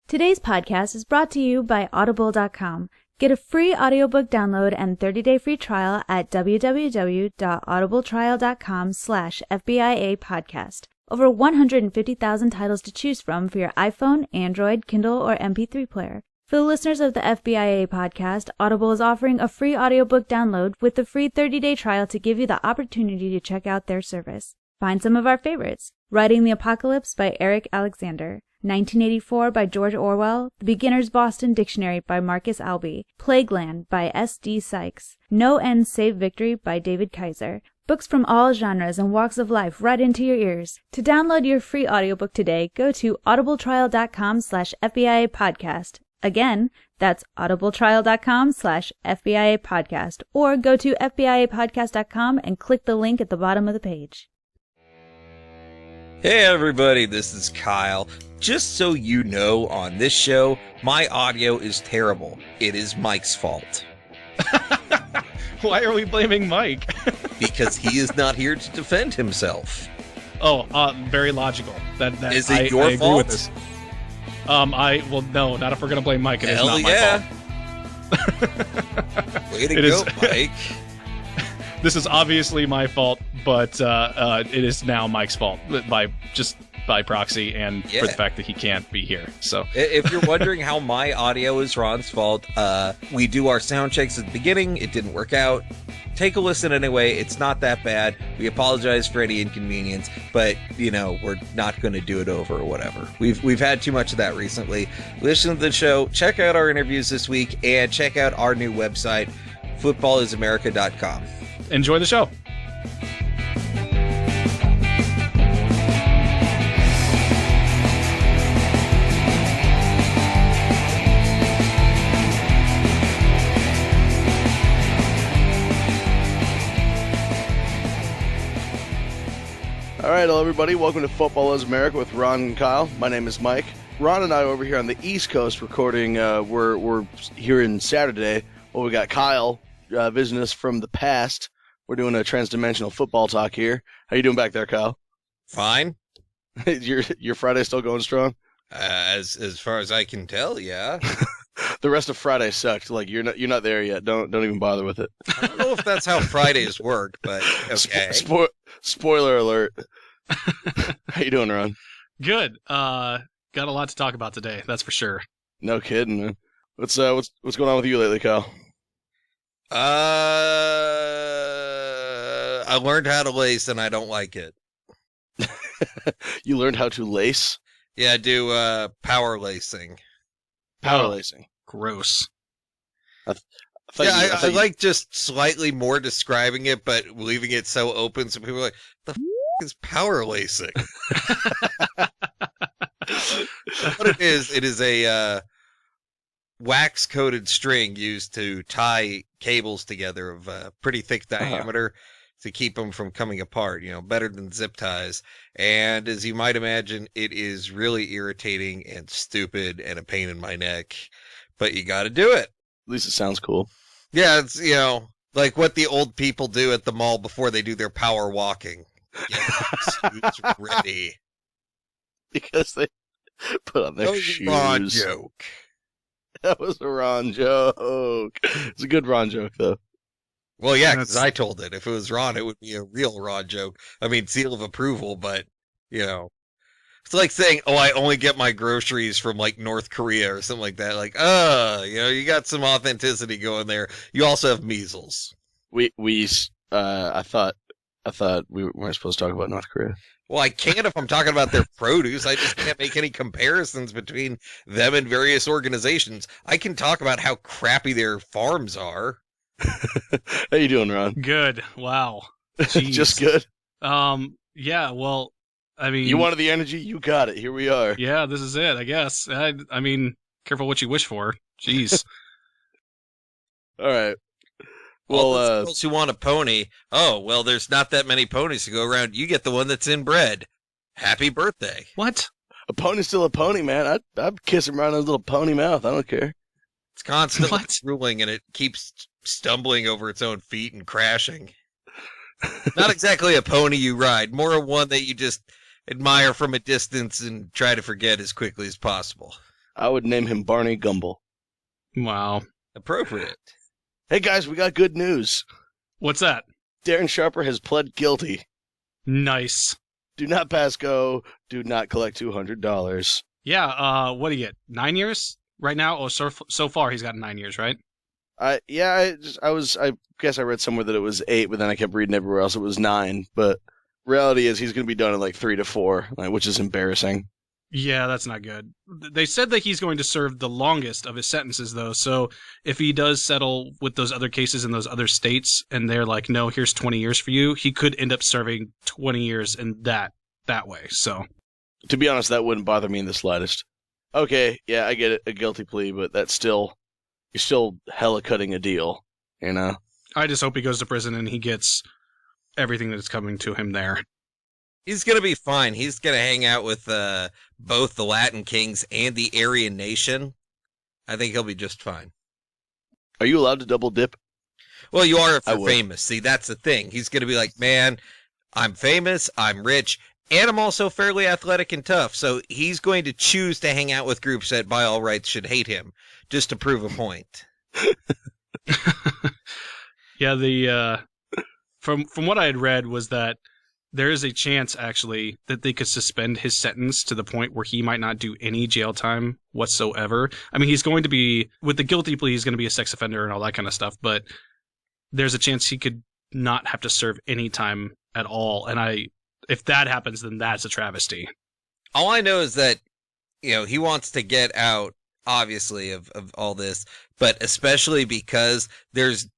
Today's podcast is brought to you by Audible.com. Get a free audiobook download and 30-day free trial at www.audibletrial.com/FBIA podcast. Over 150,000 titles to choose from for your iPhone, Android, Kindle, or MP3 player. For the listeners of the FBIA podcast, Audible is offering a free audiobook download with a free 30-day trial to give you the opportunity to check out their service. Find some of our favorites. Riding the Apocalypse by Eric Alexander. 1984 by George Orwell, The Beginner's Boston Dictionary by Marcus Albee, Plagueland by S.D. Sykes, No End Save Victory by David Kaiser. Books from all genres and walks of life right into your ears. To download your free audiobook today, go to audibletrial.com/FBIA podcast. Again, that's audibletrial.com/FBIA podcast, or go to FBIApodcast.com and click the link at the bottom of the page. Hey everybody, this is Keil. Just so you know, on this show, my audio is terrible. It is Mike's fault. Why are we blaming Mike? Because he is not here to defend himself. Oh, very logical. That is it your fault? Agree with this. No, not if we're gonna blame Mike. It is not my fault. Way to go, Mike. This is obviously my fault, but it is now Mike's fault by proxy and for the fact that he can't be here. So, if you're wondering how my audio is Ron's fault, we do our sound checks at the beginning. It didn't work out. Take a listen anyway. It's not that bad. We apologize for any inconvenience, but we're not going to do it over or whatever. We've had too much of that recently. Listen to the show. Check out our interviews this week, and check out our new website, footballisamerica.com. Enjoy the show. All right, hello everybody. Welcome to Football is America with Ron and Kyle. My name is Mike. Ron and I over here on the East Coast recording. We're here in Saturday. Well, we got Kyle visiting us from the past. We're doing a transdimensional football talk here. How you doing back there, Kyle? Fine. Your Friday still going strong? As far as I can tell, yeah. The rest of Friday sucked. Like you're not there yet. Don't even bother with it. I don't know if that's how Fridays work, but okay. Spoiler alert. How you doing, Ron? Good. Got a lot to talk about today. That's for sure. No kidding, man. What's going on with you lately, Kyle? I learned how to lace, and I don't like it. You learned how to lace? Yeah, I do power lacing. Power lacing. Gross. I like just slightly more describing it, but leaving it so open so people are like, the f*** is power lacing? What it is a wax-coated string used to tie cables together of a pretty thick diameter to keep them from coming apart, better than zip ties. And as you might imagine, it is really irritating and stupid and a pain in my neck, but you got to do it. At least it sounds cool. Yeah, it's, like what the old people do at the mall before they do their power walking. Suits ready. Because they put on their shoes. Ron joke. That was a Ron joke. It's a good Ron joke, though. Well, yeah, because I told it. If it was Ron, it would be a real Ron joke. I mean, seal of approval, but, It's like saying, I only get my groceries from, like, North Korea or something like that. Like, you got some authenticity going there. You also have measles. I thought we weren't supposed to talk about North Korea. Well, I can't if I'm talking about their produce. I just can't make any comparisons between them and various organizations. I can talk about how crappy their farms are. How you doing, Ron? Good. Wow. Jeez. Just good? Yeah, well, I mean... You wanted the energy, you got it. Here we are. Yeah, this is it, I guess. I mean, careful what you wish for. Jeez. All right. Well, the girls who want a pony, there's not that many ponies to go around. You get the one that's inbred. Happy birthday. What? A pony's still a pony, man. I'd kiss him around his little pony mouth. I don't care. It's constantly drooling, and it keeps stumbling over its own feet and crashing. Not exactly a pony you ride, more one that you just admire from a distance and try to forget as quickly as possible. I would name him Barney Gumble. Wow. Appropriate. Hey guys, we got good news. What's that? Darren Sharper has pled guilty. Nice. Do not pass go. Do not collect $200. Yeah, what do you get? 9 years right now? Oh, so far he's got 9 years, right? I guess I read somewhere that it was 8, but then I kept reading everywhere else it was 9. But reality is he's going to be done in like 3 to 4, which is embarrassing. Yeah, that's not good. They said that he's going to serve the longest of his sentences, though. So if he does settle with those other cases in those other states, and they're like, "No, here's 20 years for you," he could end up serving 20 years in that way. So, to be honest, that wouldn't bother me in the slightest. Okay, yeah, I get it, a guilty plea, but you're still hella cutting a deal, you know. I just hope he goes to prison and he gets everything that's coming to him there. He's going to be fine. He's going to hang out with both the Latin Kings and the Aryan Nation. I think he'll be just fine. Are you allowed to double dip? Well, you are if you're famous. See, that's the thing. He's going to be like, man, I'm famous, I'm rich, and I'm also fairly athletic and tough. So he's going to choose to hang out with groups that by all rights should hate him, just to prove a point. Yeah, from what I had read was that there is a chance, actually, that they could suspend his sentence to the point where he might not do any jail time whatsoever. I mean, he's going to be, with the guilty plea, he's going to be a sex offender and all that kind of stuff, but there's a chance he could not have to serve any time at all. And if that happens, then that's a travesty. All I know is that, he wants to get out, obviously, of all this, but especially because there's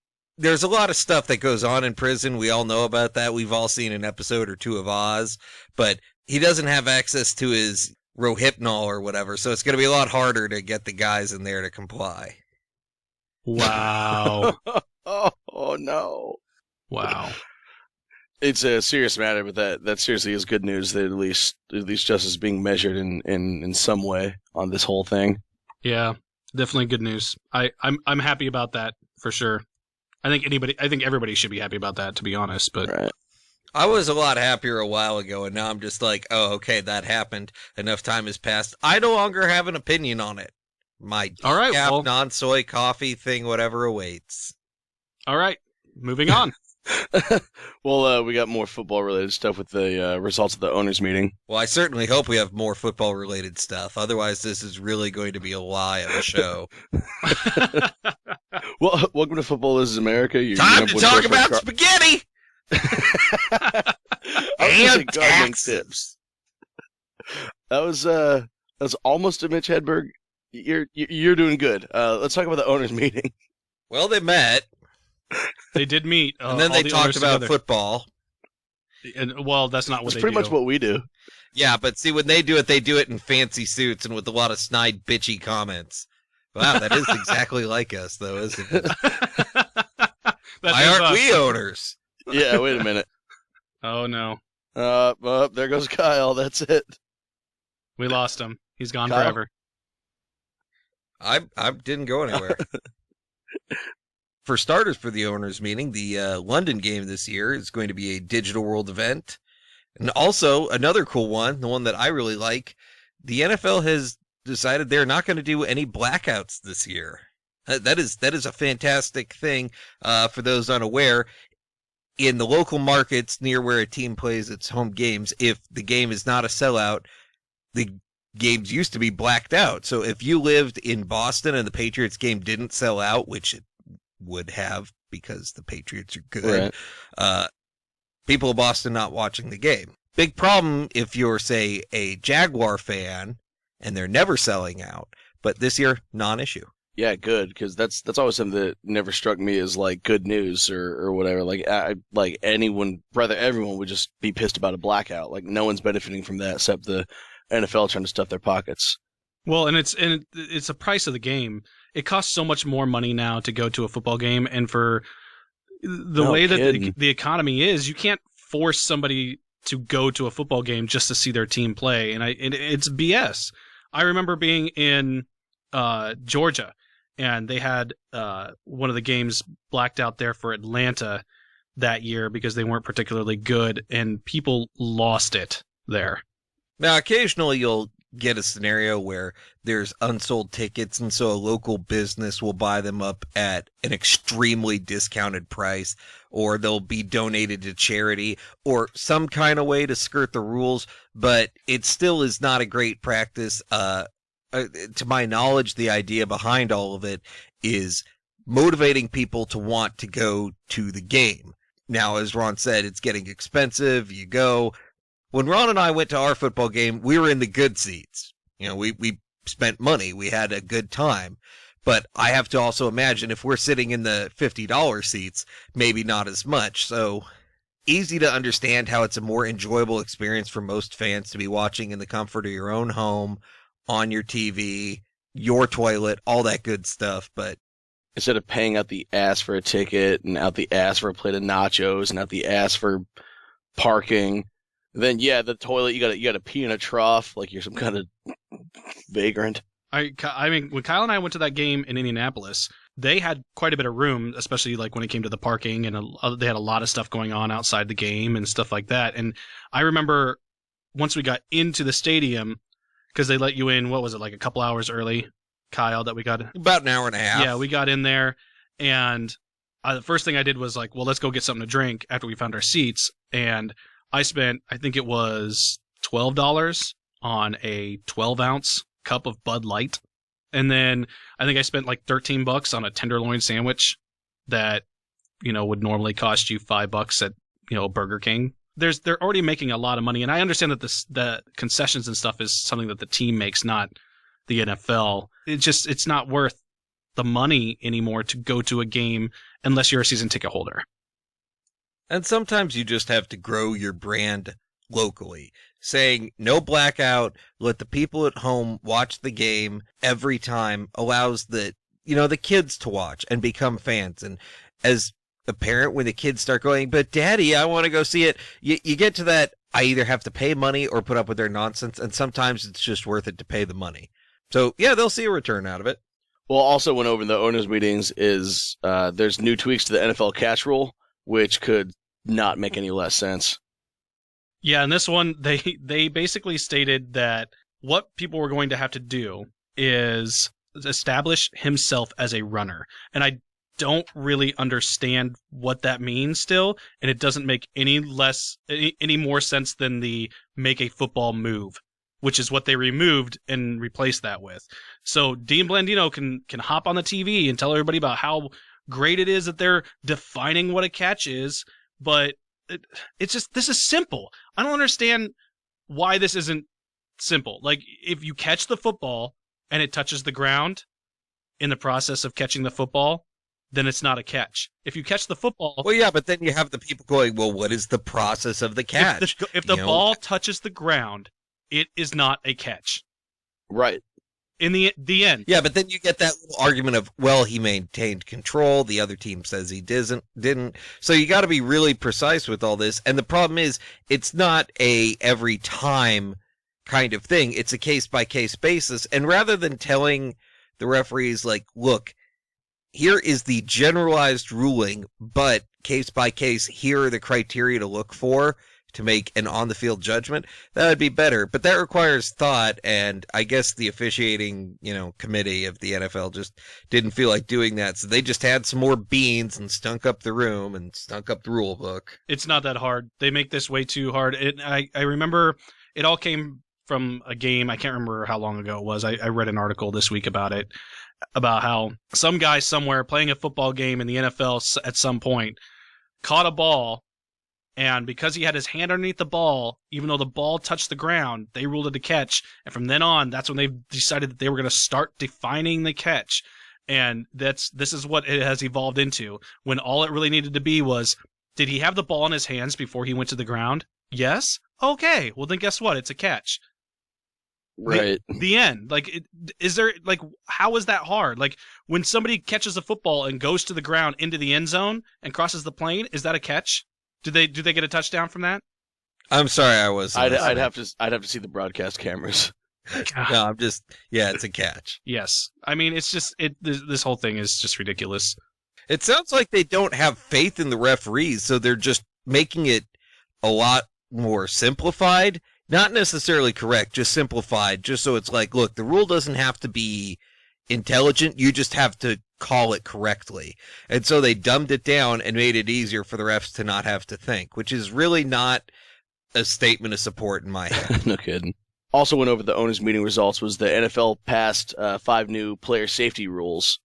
a lot of stuff that goes on in prison. We all know about that. We've all seen an episode or two of Oz, but he doesn't have access to his Rohypnol or whatever, so it's going to be a lot harder to get the guys in there to comply. Wow. oh, no. Wow. It's a serious matter, but that seriously is good news that at least justice is being measured in some way on this whole thing. Yeah, definitely good news. I'm happy about that for sure. I think everybody should be happy about that, to be honest. But right. I was a lot happier a while ago, and now I'm just like, oh, okay, that happened. Enough time has passed. I no longer have an opinion on it. My non-soy coffee thing, whatever awaits. All right, moving on. Well, we got more football-related stuff with the results of the owners' meeting. Well, I certainly hope we have more football-related stuff. Otherwise, this is really going to be a lie of a show. Well, welcome to Football Is America. Time to talk about spaghetti! And taxes. That was almost a Mitch Hedberg. You're doing good. Let's talk about the owners' meeting. Well, they met. They did meet. And then they talked about football. And, well, that's not what they do. That's pretty much what we do. Yeah, but see, when they do it in fancy suits and with a lot of snide, bitchy comments. Wow, that is exactly like us, though, isn't it? Why aren't we owners? Yeah, wait a minute. Oh, no. There goes Kyle. That's it. We lost him. He's gone Kyle? forever. I didn't go anywhere. For starters, for the owners' meeting, the London game this year is going to be a Digital World event. And also, another cool one, the one that I really like, the NFL has decided they're not going to do any blackouts this year. That is a fantastic thing for those unaware. In the local markets near where a team plays its home games, if the game is not a sellout, the games used to be blacked out. So if you lived in Boston and the Patriots game didn't sell out, which it would have because the Patriots are good, right. People of Boston not watching the game. Big problem if you're, say, a Jaguar fan and they're never selling out. But this year, non-issue. Yeah, good, because that's always something that never struck me as like good news or whatever. Like everyone would just be pissed about a blackout. Like no one's benefiting from that except the NFL trying to stuff their pockets. Well, and it's the price of the game. It costs so much more money now to go to a football game, and for the way that the economy is, you can't force somebody to go to a football game just to see their team play, and it's BS. I remember being in Georgia, and they had one of the games blacked out there for Atlanta that year because they weren't particularly good, and people lost it there. Now, occasionally you'll get a scenario where there's unsold tickets, and so a local business will buy them up at an extremely discounted price, or they'll be donated to charity, or some kind of way to skirt the rules, but it still is not a great practice. To my knowledge, the idea behind all of it is motivating people to want to go to the game. Now, as Ron said, it's getting expensive. You go. When Ron and I went to our football game, we were in the good seats. You know, we spent money. We had a good time. But I have to also imagine if we're sitting in the $50 seats, maybe not as much. So easy to understand how it's a more enjoyable experience for most fans to be watching in the comfort of your own home, on your TV, your toilet, all that good stuff. But instead of paying out the ass for a ticket and out the ass for a plate of nachos and out the ass for parking, then the toilet, you got to pee in a trough like you're some kind of vagrant. I mean, when Kyle and I went to that game in Indianapolis, they had quite a bit of room, especially like when it came to the parking, and they had a lot of stuff going on outside the game and stuff like that. And I remember once we got into the stadium, because they let you in, what was it, like a couple hours early, Kyle, that we got? About an hour and a half. Yeah, we got in there, and the first thing I did was like, well, let's go get something to drink after we found our seats. And I spent, I think it was $12 on a 12-ounce cup of Bud Light. And then I think I spent like $13 on a tenderloin sandwich that, would normally cost you $5 at, Burger King. They're already making a lot of money, and I understand that the concessions and stuff is something that the team makes, not the NFL. It's not worth the money anymore to go to a game unless you're a season ticket holder. And sometimes you just have to grow your brand locally, saying no blackout, let the people at home watch the game every time, allows the kids to watch and become fans. And as a parent, when the kids start going, but Daddy, I want to go see it, you get to that, I either have to pay money or put up with their nonsense, and sometimes it's just worth it to pay the money. So, they'll see a return out of it. Well, also went over in the owners' meetings is there's new tweaks to the NFL catch rule, which could not make any less sense. Yeah, and this one, they basically stated that what people were going to have to do is establish himself as a runner. And I don't really understand what that means still, and it doesn't make any more sense than the make a football move, which is what they removed and replaced that with. So Dean Blandino can hop on the TV and tell everybody about how great it is that they're defining what a catch is, but it's just, this is simple. I don't understand why this isn't simple. Like, if you catch the football and it touches the ground in the process of catching the football, then it's not a catch. If you catch the football... Well, yeah, but then you have the people going, well, what is the process of the catch? If the ball touches the ground, it is not a catch. Right. In the end. Yeah, but then you get that little argument of, well, he maintained control. The other team says he didn't. So you got to be really precise with all this. And the problem is, it's not a every time kind of thing. It's a case-by-case basis. And rather than telling the referees, like, look, here is the generalized ruling, but case by case, here are the criteria to look for to make an on-the-field judgment, that would be better. But that requires thought, and I guess the officiating, committee of the NFL just didn't feel like doing that, so they just had some more beans and stunk up the room and stunk up the rule book. It's not that hard. They make this way too hard. I remember it all came from a game. I can't remember how long ago it was. I read an article this week about it, about how some guy somewhere playing a football game in the NFL at some point caught a ball, and because he had his hand underneath the ball, even though the ball touched the ground, they ruled it a catch. And from then on, that's when they decided that they were going to start defining the catch. And this is what it has evolved into, when all it really needed to be was, did he have the ball in his hands before he went to the ground? Yes? Okay, well then guess what? It's a catch. Right. The end. Like, how is that hard? Like, when somebody catches a football and goes to the ground into the end zone and crosses the plane, is that a catch? Do they get a touchdown from that? I'm sorry, I was. I'd have to see the broadcast cameras. No, it's a catch. Yes. I mean, it's just, this whole thing is just ridiculous. It sounds like they don't have faith in the referees, so they're just making it a lot more simplified Not necessarily correct, just simplified, just so it's like, look, the rule doesn't have to be intelligent, you just have to call it correctly. And so they dumbed it down and made it easier for the refs to not have to think, which is really not a statement of support in my head. No kidding. Also went over the owners' meeting results was the NFL passed 5 new player safety rules.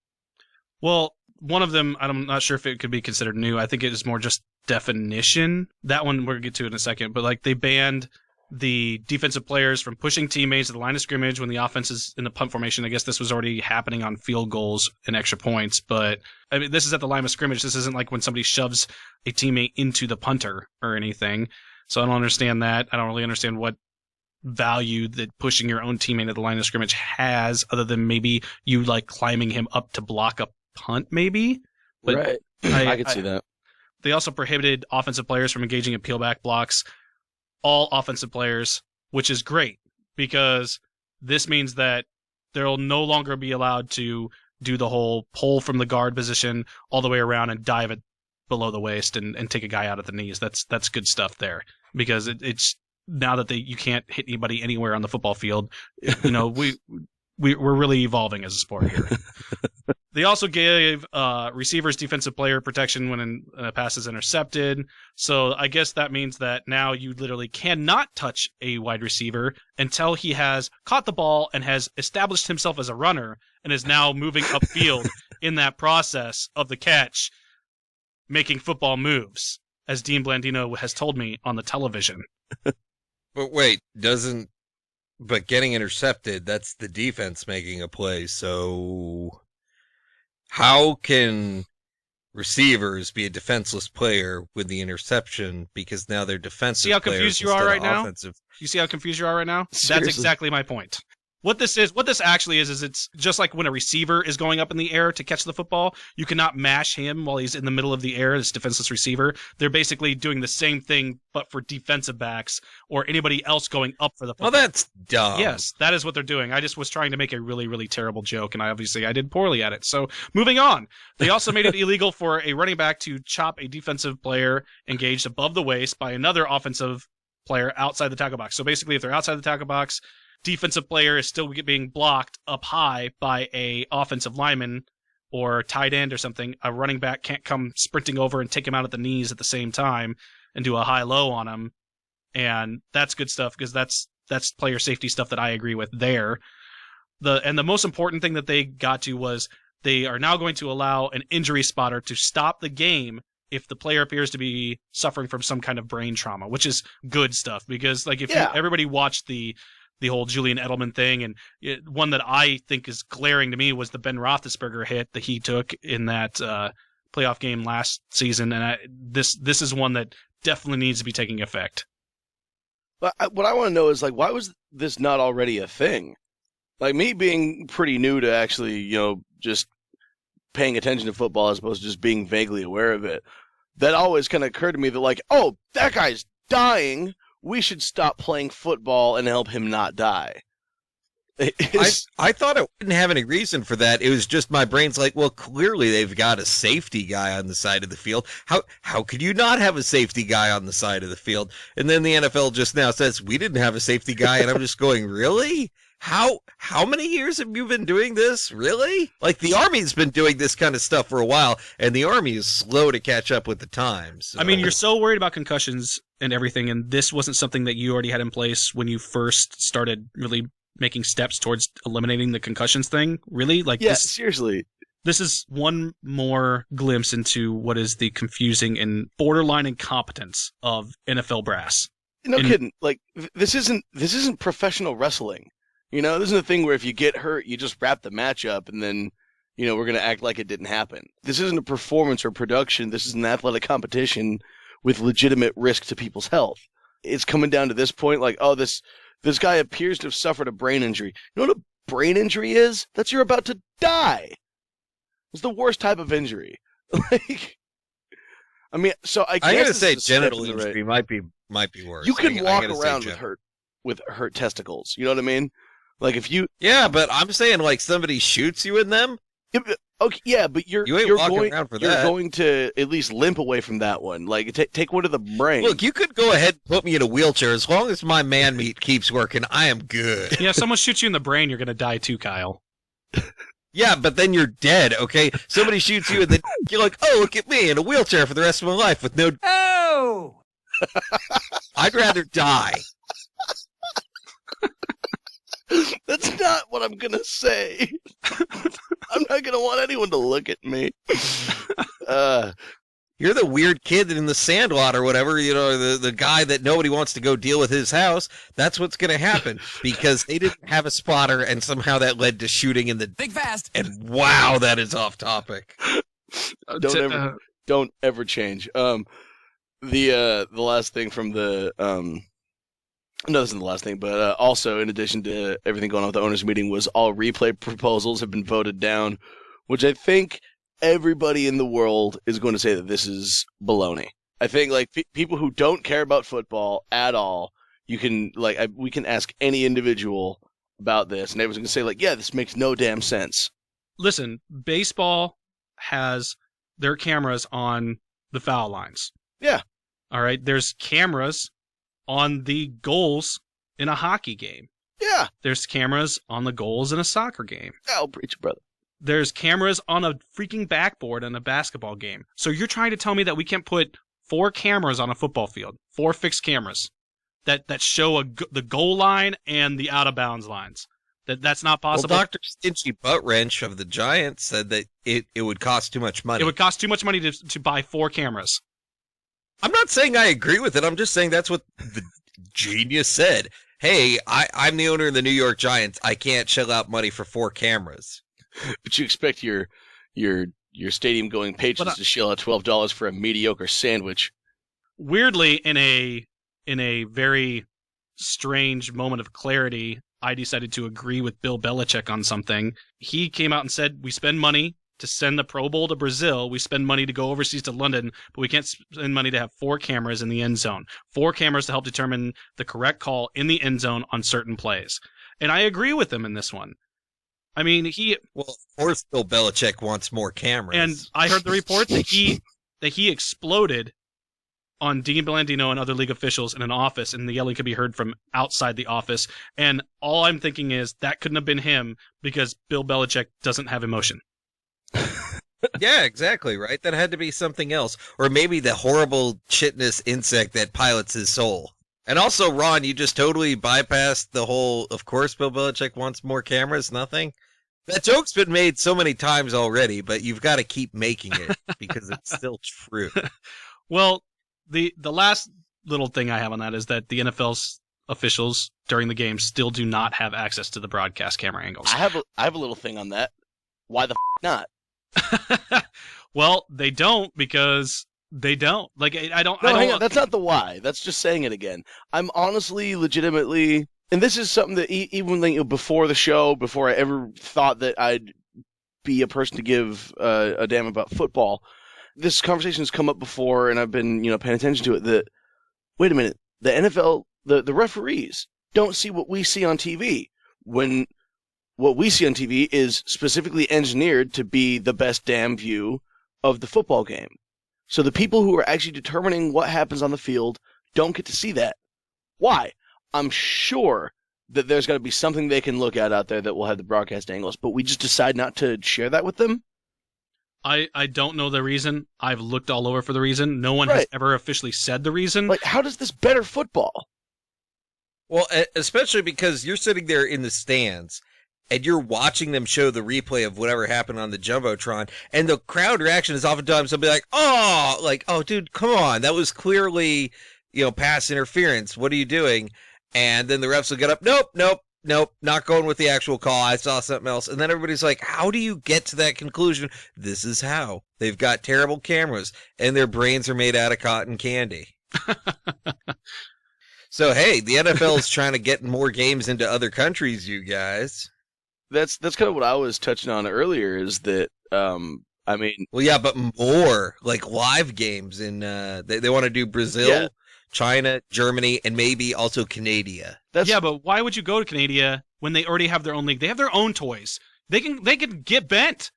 Well, one of them, I'm not sure if it could be considered new. I think it is more just definition. That one we'll get to in a second. But like they banned the defensive players from pushing teammates to the line of scrimmage when the offense is in the punt formation. I guess this was already happening on field goals and extra points. But I mean, this is at the line of scrimmage. This isn't like when somebody shoves a teammate into the punter or anything. So I don't understand that. I don't really understand what value that pushing your own teammate at the line of scrimmage has, other than maybe you like climbing him up to block a punt, maybe. But right. I could see that. They also prohibited offensive players from engaging in peelback blocks. All offensive players, which is great because this means that they'll no longer be allowed to do the whole pull from the guard position all the way around and dive it below the waist and take a guy out at the knees. That's good stuff there because it's now that you can't hit anybody anywhere on the football field. You know, we're really evolving as a sport here. They also gave receivers defensive player protection when a pass is intercepted. So I guess that means that now you literally cannot touch a wide receiver until he has caught the ball and has established himself as a runner and is now moving upfield in that process of the catch, making football moves, as Dean Blandino has told me on the television. But wait, but getting intercepted, that's the defense making a play, so how can receivers be a defenseless player with the interception because now they're defensive? See how confused you are right now? You see how confused you are right now? Seriously? That's exactly my point. What this actually is it's just like when a receiver is going up in the air to catch the football, you cannot mash him while he's in the middle of the air as defenseless receiver. They're basically doing the same thing, but for defensive backs or anybody else going up for the football. Well, that's dumb. Yes, that is what they're doing. I just was trying to make a really, really terrible joke, and I did poorly at it. So moving on. They also made it illegal for a running back to chop a defensive player engaged above the waist by another offensive player outside the tackle box. So basically, if they're outside the tackle box, defensive player is still being blocked up high by a offensive lineman or tight end or something. A running back can't come sprinting over and take him out at the knees at the same time and do a high-low on him. And that's good stuff because that's player safety stuff that I agree with there. The most important thing that they got to was they are now going to allow an injury spotter to stop the game if the player appears to be suffering from some kind of brain trauma, which is good stuff because like everybody watched the whole Julian Edelman thing, and one that I think is glaring to me was the Ben Roethlisberger hit that he took in that playoff game last season, and this is one that definitely needs to be taking effect. But what I want to know is, like, why was this not already a thing? Like, me being pretty new to actually, just paying attention to football as opposed to just being vaguely aware of it, that always kind of occurred to me that, like, oh, that guy's dying, we should stop playing football and help him not die. I thought it wouldn't have any reason for that. It was just my brain's like, well, clearly they've got a safety guy on the side of the field. How could you not have a safety guy on the side of the field? And then the NFL just now says, we didn't have a safety guy, and I'm just going, really? How many years have you been doing this? Really? Like, the Army's been doing this kind of stuff for a while, and the Army is slow to catch up with the times. So. I mean, you're so worried about concussions and everything, and this wasn't something that you already had in place when you first started really making steps towards eliminating the concussions thing? Really? Like, yeah, seriously. This is one more glimpse into what is the confusing and borderline incompetence of NFL brass. No kidding. Like, this isn't professional wrestling. This isn't a thing where if you get hurt, you just wrap the match up and then, we're going to act like it didn't happen. This isn't a performance or production. This is an athletic competition with legitimate risk to people's health. It's coming down to this point, like, oh, this guy appears to have suffered a brain injury. You know what a brain injury is? That's you're about to die. It's the worst type of injury. Like, I mean, so I guess I'm gonna say genital injury might be worse. You can walk around with hurt testicles. You know what I mean? Like if you. Yeah, but I'm saying like somebody shoots you in them. Okay, yeah, but you're walking around for that. You're going to at least limp away from that one. Like, take one to the brain. Look, you could go ahead and put me in a wheelchair. As long as my man meat keeps working, I am good. Yeah, if someone shoots you in the brain, you're going to die too, Kyle. Yeah, but then you're dead, okay? Somebody shoots you and then you're like, oh, look at me in a wheelchair for the rest of my life with no... Oh! I'd rather die. That's not what I'm going to say. I'm not going to want anyone to look at me. You're the weird kid in the Sandlot or whatever, the guy that nobody wants to go deal with his house. That's what's going to happen because they didn't have a spotter and somehow that led to shooting in the... Think fast! And wow, that is off topic. Don't ever change. The last thing from the... No, this isn't the last thing, but also, in addition to everything going on with the owners' meeting, was all replay proposals have been voted down, which I think everybody in the world is going to say that this is baloney. I think, like, people who don't care about football at all, you can, like, we can ask any individual about this, and everyone's going to say, like, yeah, this makes no damn sense. Listen, baseball has their cameras on the foul lines. Yeah. All right, there's cameras on the goals in a hockey game. Yeah. There's cameras on the goals in a soccer game. I'll preach, brother. There's cameras on a freaking backboard in a basketball game. So you're trying to tell me that we can't put 4 cameras on a football field, 4 fixed cameras that show the goal line and the out of bounds lines. That's not possible. Well, Dr. Stingy Butt Wrench of the Giants said that it would cost too much money. It would cost too much money to buy 4 cameras. I'm not saying I agree with it. I'm just saying that's what the genius said. Hey, I'm the owner of the New York Giants. I can't shell out money for 4 cameras. But you expect your stadium going patrons to shell out $12 for a mediocre sandwich. Weirdly, in a very strange moment of clarity, I decided to agree with Bill Belichick on something. He came out and said, we spend money to send the Pro Bowl to Brazil. We spend money to go overseas to London, but we can't spend money to have 4 cameras in the end zone. 4 cameras to help determine the correct call in the end zone on certain plays. And I agree with him in this one. I mean, Well, of course Bill Belichick wants more cameras. And I heard the report that he exploded on Dean Blandino and other league officials in an office, and the yelling could be heard from outside the office. And all I'm thinking is that couldn't have been him because Bill Belichick doesn't have emotion. Yeah, exactly, right? That had to be something else. Or maybe the horrible chitinous insect that pilots his soul. And also, Ron, you just totally bypassed the whole, of course Bill Belichick wants more cameras, nothing. That joke's been made so many times already, but you've got to keep making it because it's still true. Well, the last little thing I have on that is that the NFL's officials during the game still do not have access to the broadcast camera angles. I have a little thing on that. Why the not? Well, they don't because they don't. Like, I don't. Hang on. That's not the why. That's just saying it again. I'm honestly, legitimately, and this is something that even before the show, before I ever thought that I'd be a person to give a damn about football, this conversation has come up before, and I've been paying attention to it. That wait a minute, the NFL, the referees don't see what we see on TV when. What we see on TV is specifically engineered to be the best damn view of the football game. So the people who are actually determining what happens on the field don't get to see that. Why? I'm sure that there's got to be something they can look at out there that will have the broadcast angles, but we just decide not to share that with them? I don't know the reason. I've looked all over for the reason. No one has ever officially said the reason. Like, how does this better football? Well, especially because you're sitting there in the stands, and you're watching them show the replay of whatever happened on the Jumbotron, and the crowd reaction is oftentimes they'll be like, oh, dude, come on. That was clearly, pass interference. What are you doing? And then the refs will get up, nope, not going with the actual call. I saw something else. And then everybody's like, how do you get to that conclusion? This is how. They've got terrible cameras, and their brains are made out of cotton candy. So, hey, the NFL is trying to get more games into other countries, you guys. That's kind of what I was touching on earlier. Is that well, yeah, but more like live games in they want to do Brazil, China, Germany, and maybe also Canada. Yeah, but why would you go to Canada when they already have their own league? They have their own toys. They can get bent.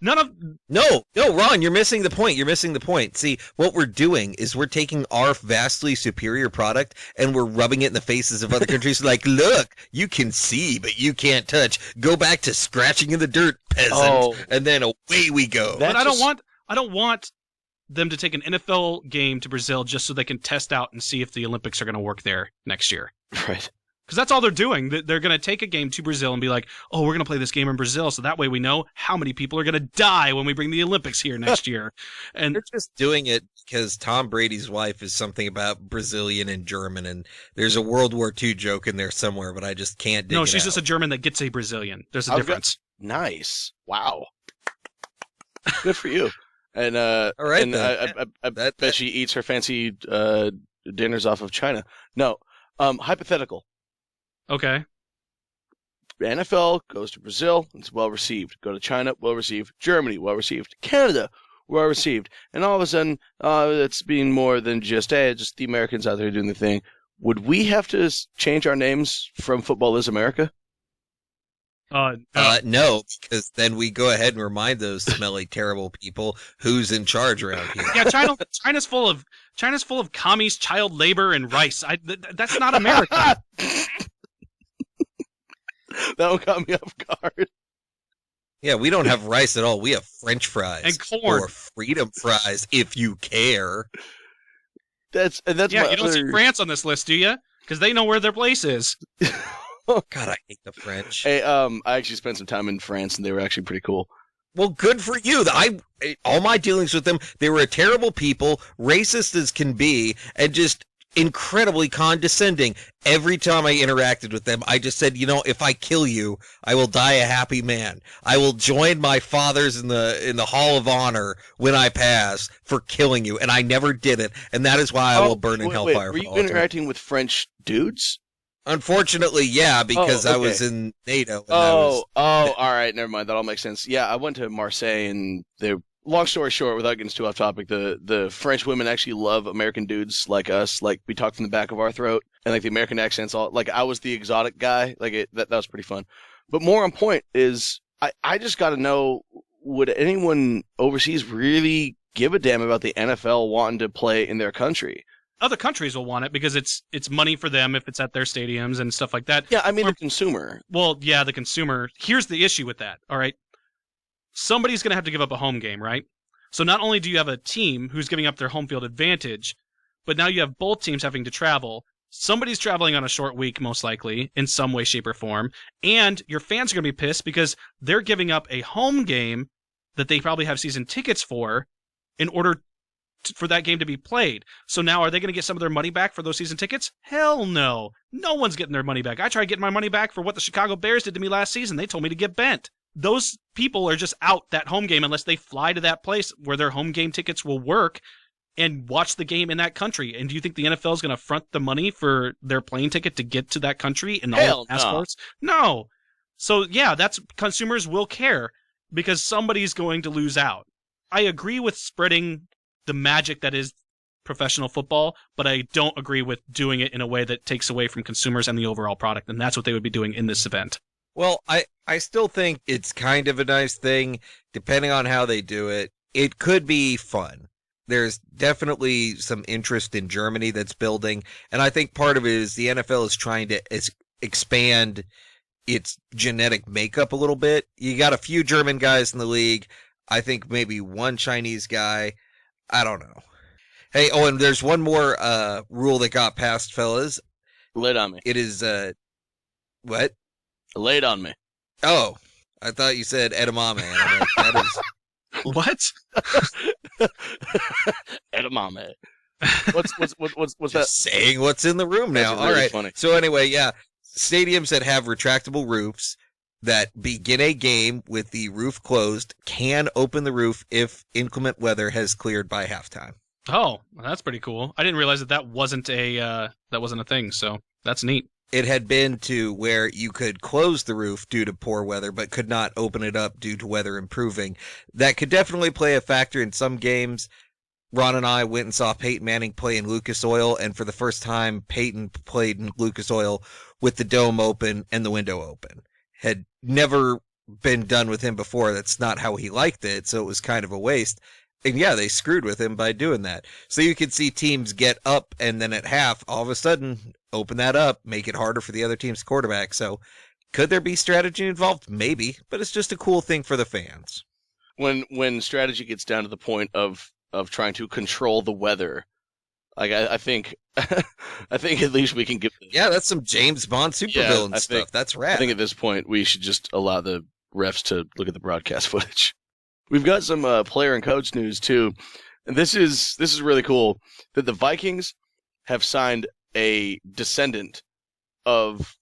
No, Ron, you're missing the point. You're missing the point. See, what we're doing is we're taking our vastly superior product and we're rubbing it in the faces of other countries. Like, look, you can see, but you can't touch. Go back to scratching in the dirt, peasant. And then away we go. But I don't want them to take an NFL game to Brazil just so they can test out and see if the Olympics are going to work there next year. Right. Because that's all they're doing. They're going to take a game to Brazil and be like, oh, we're going to play this game in Brazil, so that way we know how many people are going to die when we bring the Olympics here next year. And they're just doing it because Tom Brady's wife is something about Brazilian and German, and there's a World War II joke in there somewhere, but I just can't dig it out. No, she's just a German that gets a Brazilian. There's a difference. Nice. Wow. Good for you. And all right, and I bet she eats her fancy dinners off of China. No. Hypothetical. Okay. NFL goes to Brazil, it's well received. Go to China, well received. Germany, well received. Canada, well received. And all of a sudden, it's being more than just the Americans out there doing the thing. Would we have to change our names from Football is America? No, because then we go ahead and remind those smelly, terrible people who's in charge around here. Yeah, China's full of commies, child labor, and rice. That's not America. That one caught me off guard. Yeah, we don't have rice at all. We have French fries and corn, or freedom fries, if you care. That's yeah. You don't see France on this list, do you? Because they know where their place is. God, I hate the French. Hey, I actually spent some time in France, and they were actually pretty cool. Well, good for you. All my dealings with them, they were a terrible people, racist as can be, and just incredibly condescending. Every time I interacted with them, I just said, if I kill you, I will die a happy man. I will join my fathers in the Hall of Honor when I pass for killing you, and I never did it, and that is why I will burn in hellfire. Were you interacting with French dudes? Unfortunately, yeah, because I was in NATO. And all right, never mind. That all makes sense. Yeah, I went to Marseille, and long story short, without getting too off topic, the French women actually love American dudes like us. Like, we talk from the back of our throat, and like the American accents, all like I was the exotic guy. Like that was pretty fun. But more on point is, I just got to know, would anyone overseas really give a damn about the NFL wanting to play in their country? Other countries will want it because it's money for them if it's at their stadiums and stuff like that. Yeah, I mean the consumer. Well, yeah, the consumer. Here's the issue with that, all right? Somebody's going to have to give up a home game, right? So not only do you have a team who's giving up their home field advantage, but now you have both teams having to travel. Somebody's traveling on a short week, most likely, in some way, shape, or form. And your fans are going to be pissed because they're giving up a home game that they probably have season tickets for in order for that game to be played. So now are they going to get some of their money back for those season tickets? Hell no. No one's getting their money back. I tried getting my money back for what the Chicago Bears did to me last season. They told me to get bent. Those people are just out that home game unless they fly to that place where their home game tickets will work and watch the game in that country. And do you think the NFL is going to front the money for their plane ticket to get to that country and all the passports? No. So yeah, consumers will care because somebody's going to lose out. I agree with spreading the magic that is professional football, but I don't agree with doing it in a way that takes away from consumers and the overall product, and that's what they would be doing in this event. Well, I still think it's kind of a nice thing, depending on how they do it. It could be fun. There's definitely some interest in Germany that's building, and I think part of it is the NFL is trying to expand its genetic makeup a little bit. You got a few German guys in the league. I think maybe one Chinese guy. I don't know. Hey, and there's one more rule that got passed, fellas. Lay it on me. It is, what? Lay it on me. Oh, I thought you said edamame. I'm like, that is... What? Edamame. What's that? Saying what's in the room now. Really all right. Funny. So anyway, yeah, stadiums that have retractable roofs that begin a game with the roof closed can open the roof if inclement weather has cleared by halftime. Oh, that's pretty cool. I didn't realize that wasn't a thing, so that's neat. It had been to where you could close the roof due to poor weather, but could not open it up due to weather improving. That could definitely play a factor in some games. Ron and I went and saw Peyton Manning play in Lucas Oil, and for the first time, Peyton played in Lucas Oil with the dome open and the window open. Had never been done with him before. That's not how he liked it, so it was kind of a waste. And yeah, they screwed with him by doing that. So you could see teams get up and then at half, all of a sudden, open that up, make it harder for the other team's quarterback. So could there be strategy involved? Maybe, but it's just a cool thing for the fans. When strategy gets down to the point of trying to control the weather, like I think I think at least we can give. Yeah, that's some James Bond supervillain stuff. That's rad. I think at this point we should just allow the refs to look at the broadcast footage. We've got some player and coach news too, and this is really cool that the Vikings have signed a descendant of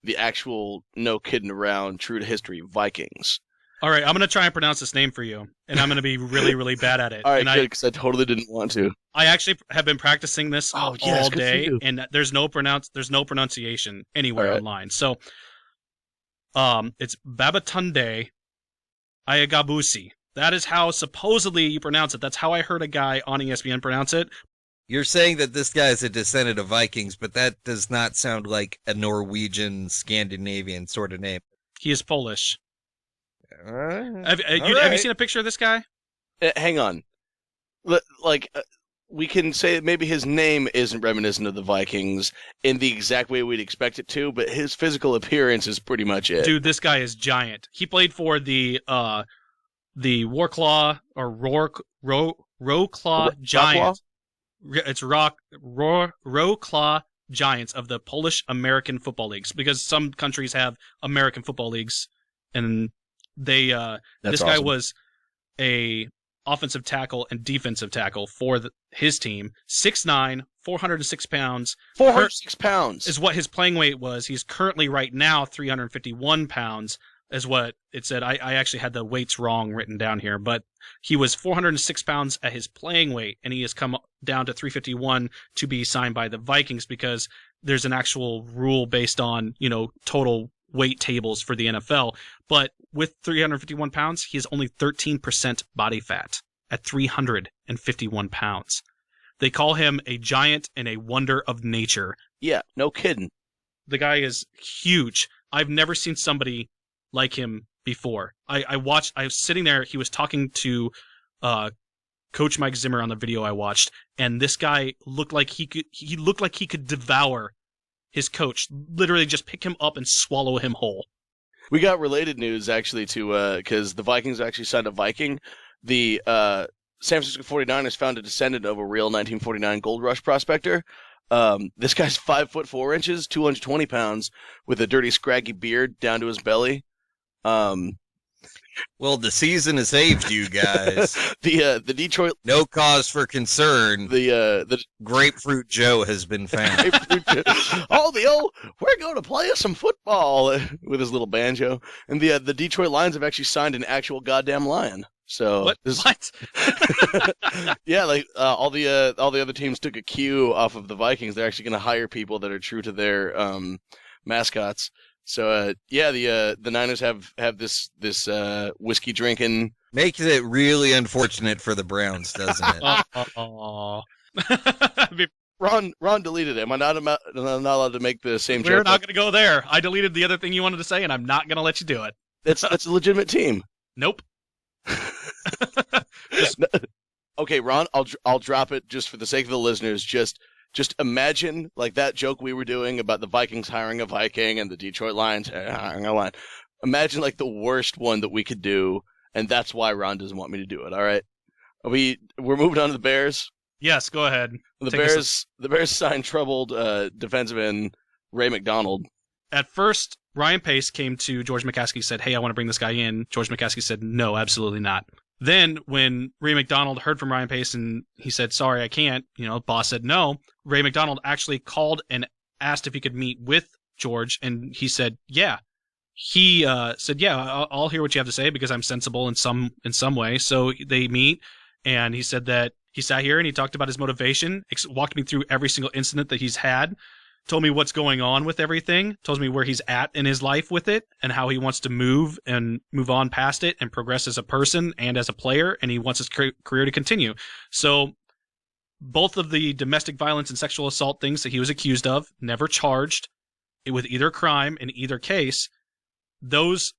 the actual no kidding around, true to history Vikings. All right, I'm going to try and pronounce this name for you, and I'm going to be really, really bad at it. All right, good, because I totally didn't want to. I actually have been practicing this all day, and there's no pronunciation anywhere online. So, it's Babatunde Ayagabusi. That is how supposedly you pronounce it. That's how I heard a guy on ESPN pronounce it. You're saying that this guy is a descendant of Vikings, but that does not sound like a Norwegian, Scandinavian sort of name. He is Polish. Have you seen a picture of this guy? Hang on. We can say that maybe his name isn't reminiscent of the Vikings in the exact way we'd expect it to, but his physical appearance is pretty much it. Dude, this guy is giant. He played for the Warclaw or Rowclaw Giants. It's Rowclaw Giants of the Polish American Football Leagues, because some countries have American football leagues, and this guy was a offensive tackle and defensive tackle for his team. 6'9", 406 pounds. 406 pounds is what his playing weight was. He's currently right now 351 pounds is what it said. I actually had the weights wrong written down here, but he was 406 pounds at his playing weight, and he has come down to 351 to be signed by the Vikings, because there's an actual rule based on, total weight tables for the NFL. But with 351 pounds, he has only 13% body fat at 351 pounds. They call him a giant and a wonder of nature. Yeah, no kidding. The guy is huge. I've never seen somebody like him before. I was sitting there, he was talking to Coach Mike Zimmer on the video I watched, and this guy looked like he could devour his coach, literally just pick him up and swallow him whole. We got related news actually to because the Vikings actually signed a Viking. The San Francisco 49ers found a descendant of a real 1949 Gold Rush prospector. This guy's 5'4", 220 pounds, with a dirty, scraggy beard down to his belly. Well, the season has saved you guys. The Detroit, no cause for concern. The Grapefruit Joe has been found. We're going to play some football with his little banjo. And the Detroit Lions have actually signed an actual goddamn lion. So what? Yeah, all the other teams took a cue off of the Vikings. They're actually going to hire people that are true to their mascots. So the Niners have this whiskey drinking. Makes it really unfortunate for the Browns, doesn't it? Ron deleted it. Am I not allowed to make the same joke? We're not going to go there. I deleted the other thing you wanted to say, and I'm not going to let you do it. That's a legitimate team. Nope. Okay, Ron, I'll drop it just for the sake of the listeners. Just imagine like that joke we were doing about the Vikings hiring a Viking and the Detroit Lions hiring a Lion. Imagine like the worst one that we could do, and that's why Ron doesn't want me to do it. All right, we're moving on to the Bears. Yes, go ahead. The Bears signed troubled defensive end Ray McDonald. At first, Ryan Pace came to George McCaskey, said, "Hey, I want to bring this guy in." George McCaskey said, "No, absolutely not." Then when Ray McDonald heard from Ryan Pace and he said, "Sorry, I can't," boss said no. Ray McDonald actually called and asked if he could meet with George, and he said, "Yeah." He said, "Yeah, I'll hear what you have to say because I'm sensible in some way." So they meet, and he said that he sat here and he talked about his motivation, walked me through every single incident that he's had, told me what's going on with everything, told me where he's at in his life with it, and how he wants to move on past it and progress as a person and as a player, and he wants his career to continue. So both of the domestic violence and sexual assault things that he was accused of, never charged with either crime in either case, those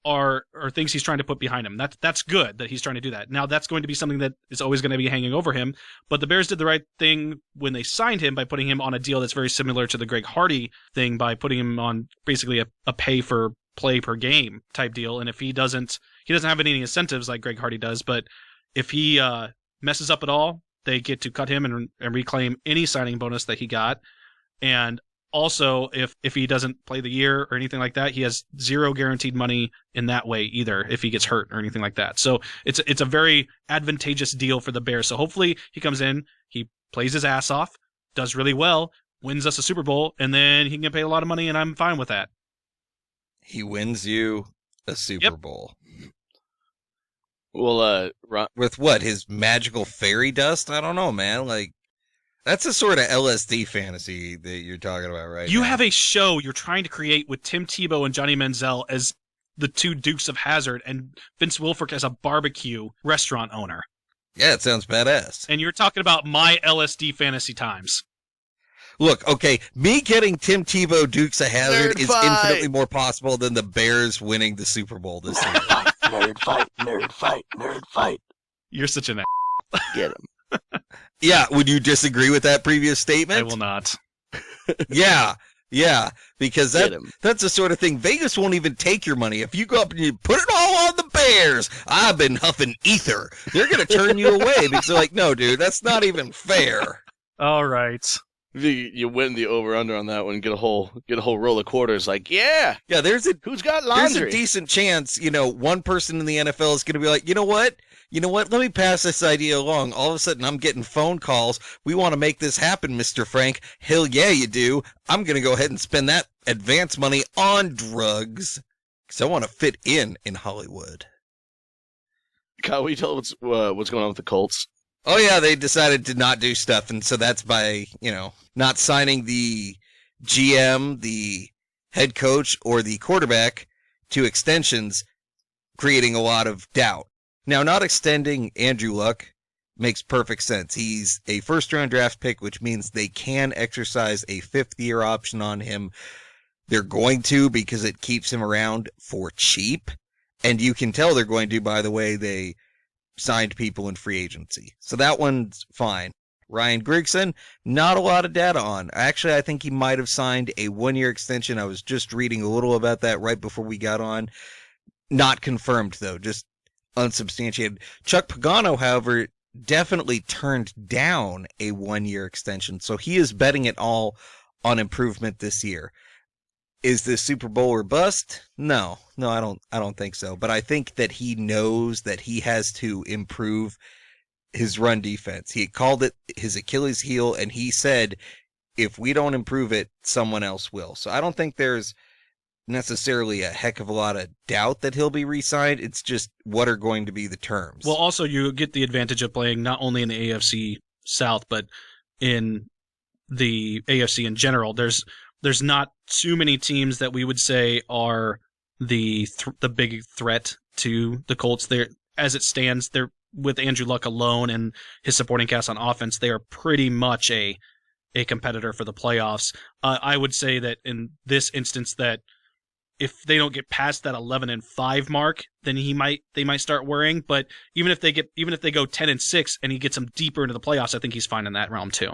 are things he's trying to put behind him. That's good that he's trying to do that. Now that's going to be something that is always going to be hanging over him. But the Bears did the right thing when they signed him by putting him on a deal that's very similar to the Greg Hardy thing by putting him on basically a pay for play per game type deal. And if he doesn't have any incentives like Greg Hardy does, but if he messes up at all, they get to cut him and reclaim any signing bonus that he got. And also, if he doesn't play the year or anything like that, he has zero guaranteed money in that way either if he gets hurt or anything like that. So it's a very advantageous deal for the Bears. So hopefully he comes in, he plays his ass off, does really well, wins us a Super Bowl, and then he can get paid a lot of money, and I'm fine with that. He wins you a Super Bowl. Well, with what? His magical fairy dust? I don't know, man. Like, that's a sort of LSD fantasy that you're talking about, right? You now. have a show you're trying to create with Tim Tebow and Johnny Manziel as the two Dukes of Hazzard and Vince Wilfork as a barbecue restaurant owner. Yeah, it sounds badass. And you're talking about my LSD fantasy times. Look, okay, me getting Tim Tebow Dukes of Hazzard Nerd is fight. infinitely more possible than the Bears winning the Super Bowl this year. Nerd fight, nerd fight, nerd fight. You're such an Get him. Yeah, would you disagree with that previous statement? I will not. Yeah, because that's the sort of thing. Vegas won't even take your money. If you go up and you put it all on the Bears, I've been huffing ether. They're going to turn you away because they're like, no, dude, that's not even fair. All right. You win the over/under on that one. Get a whole roll of quarters. Like, yeah, who's got laundry? There's a decent chance, one person in the NFL is going to be like, you know what? Let me pass this idea along. All of a sudden, I'm getting phone calls. We want to make this happen, Mr. Frank. Hell yeah, you do. I'm going to go ahead and spend that advance money on drugs because I want to fit in Hollywood. Kyle, will you tell what's going on with the Colts? Oh, yeah, they decided to not do stuff, and so that's by, not signing the GM, the head coach, or the quarterback to extensions, creating a lot of doubt. Now, not extending Andrew Luck makes perfect sense. He's a first-round draft pick, which means they can exercise a fifth-year option on him. They're going to because it keeps him around for cheap, and you can tell they're going to by the way they signed people in free agency. So that one's fine. Ryan Grigson, not a lot of data on. Actually, I think he might have signed a one-year extension. I was just reading a little about that right before we got on. Not confirmed, though, just unsubstantiated. Chuck Pagano, however, definitely turned down a one-year extension, so he is betting it all on improvement this year. Is this Super Bowl or bust? No, I don't think so. But I think that he knows that he has to improve his run defense. He called it his Achilles heel, and he said, if we don't improve it, someone else will. So I don't think there's necessarily a heck of a lot of doubt that he'll be re-signed. It's just what are going to be the terms. Well, also you get the advantage of playing not only in the AFC South, but in the AFC in general. There's not too many teams that we would say are the big threat to the Colts. They're, as it stands, they're with Andrew Luck alone and his supporting cast on offense, they are pretty much a competitor for the playoffs. I would say that in this instance that if they don't get past that 11-5 mark, then they might start worrying. But even if they go 10-6 and he gets them deeper into the playoffs, I think he's fine in that realm too.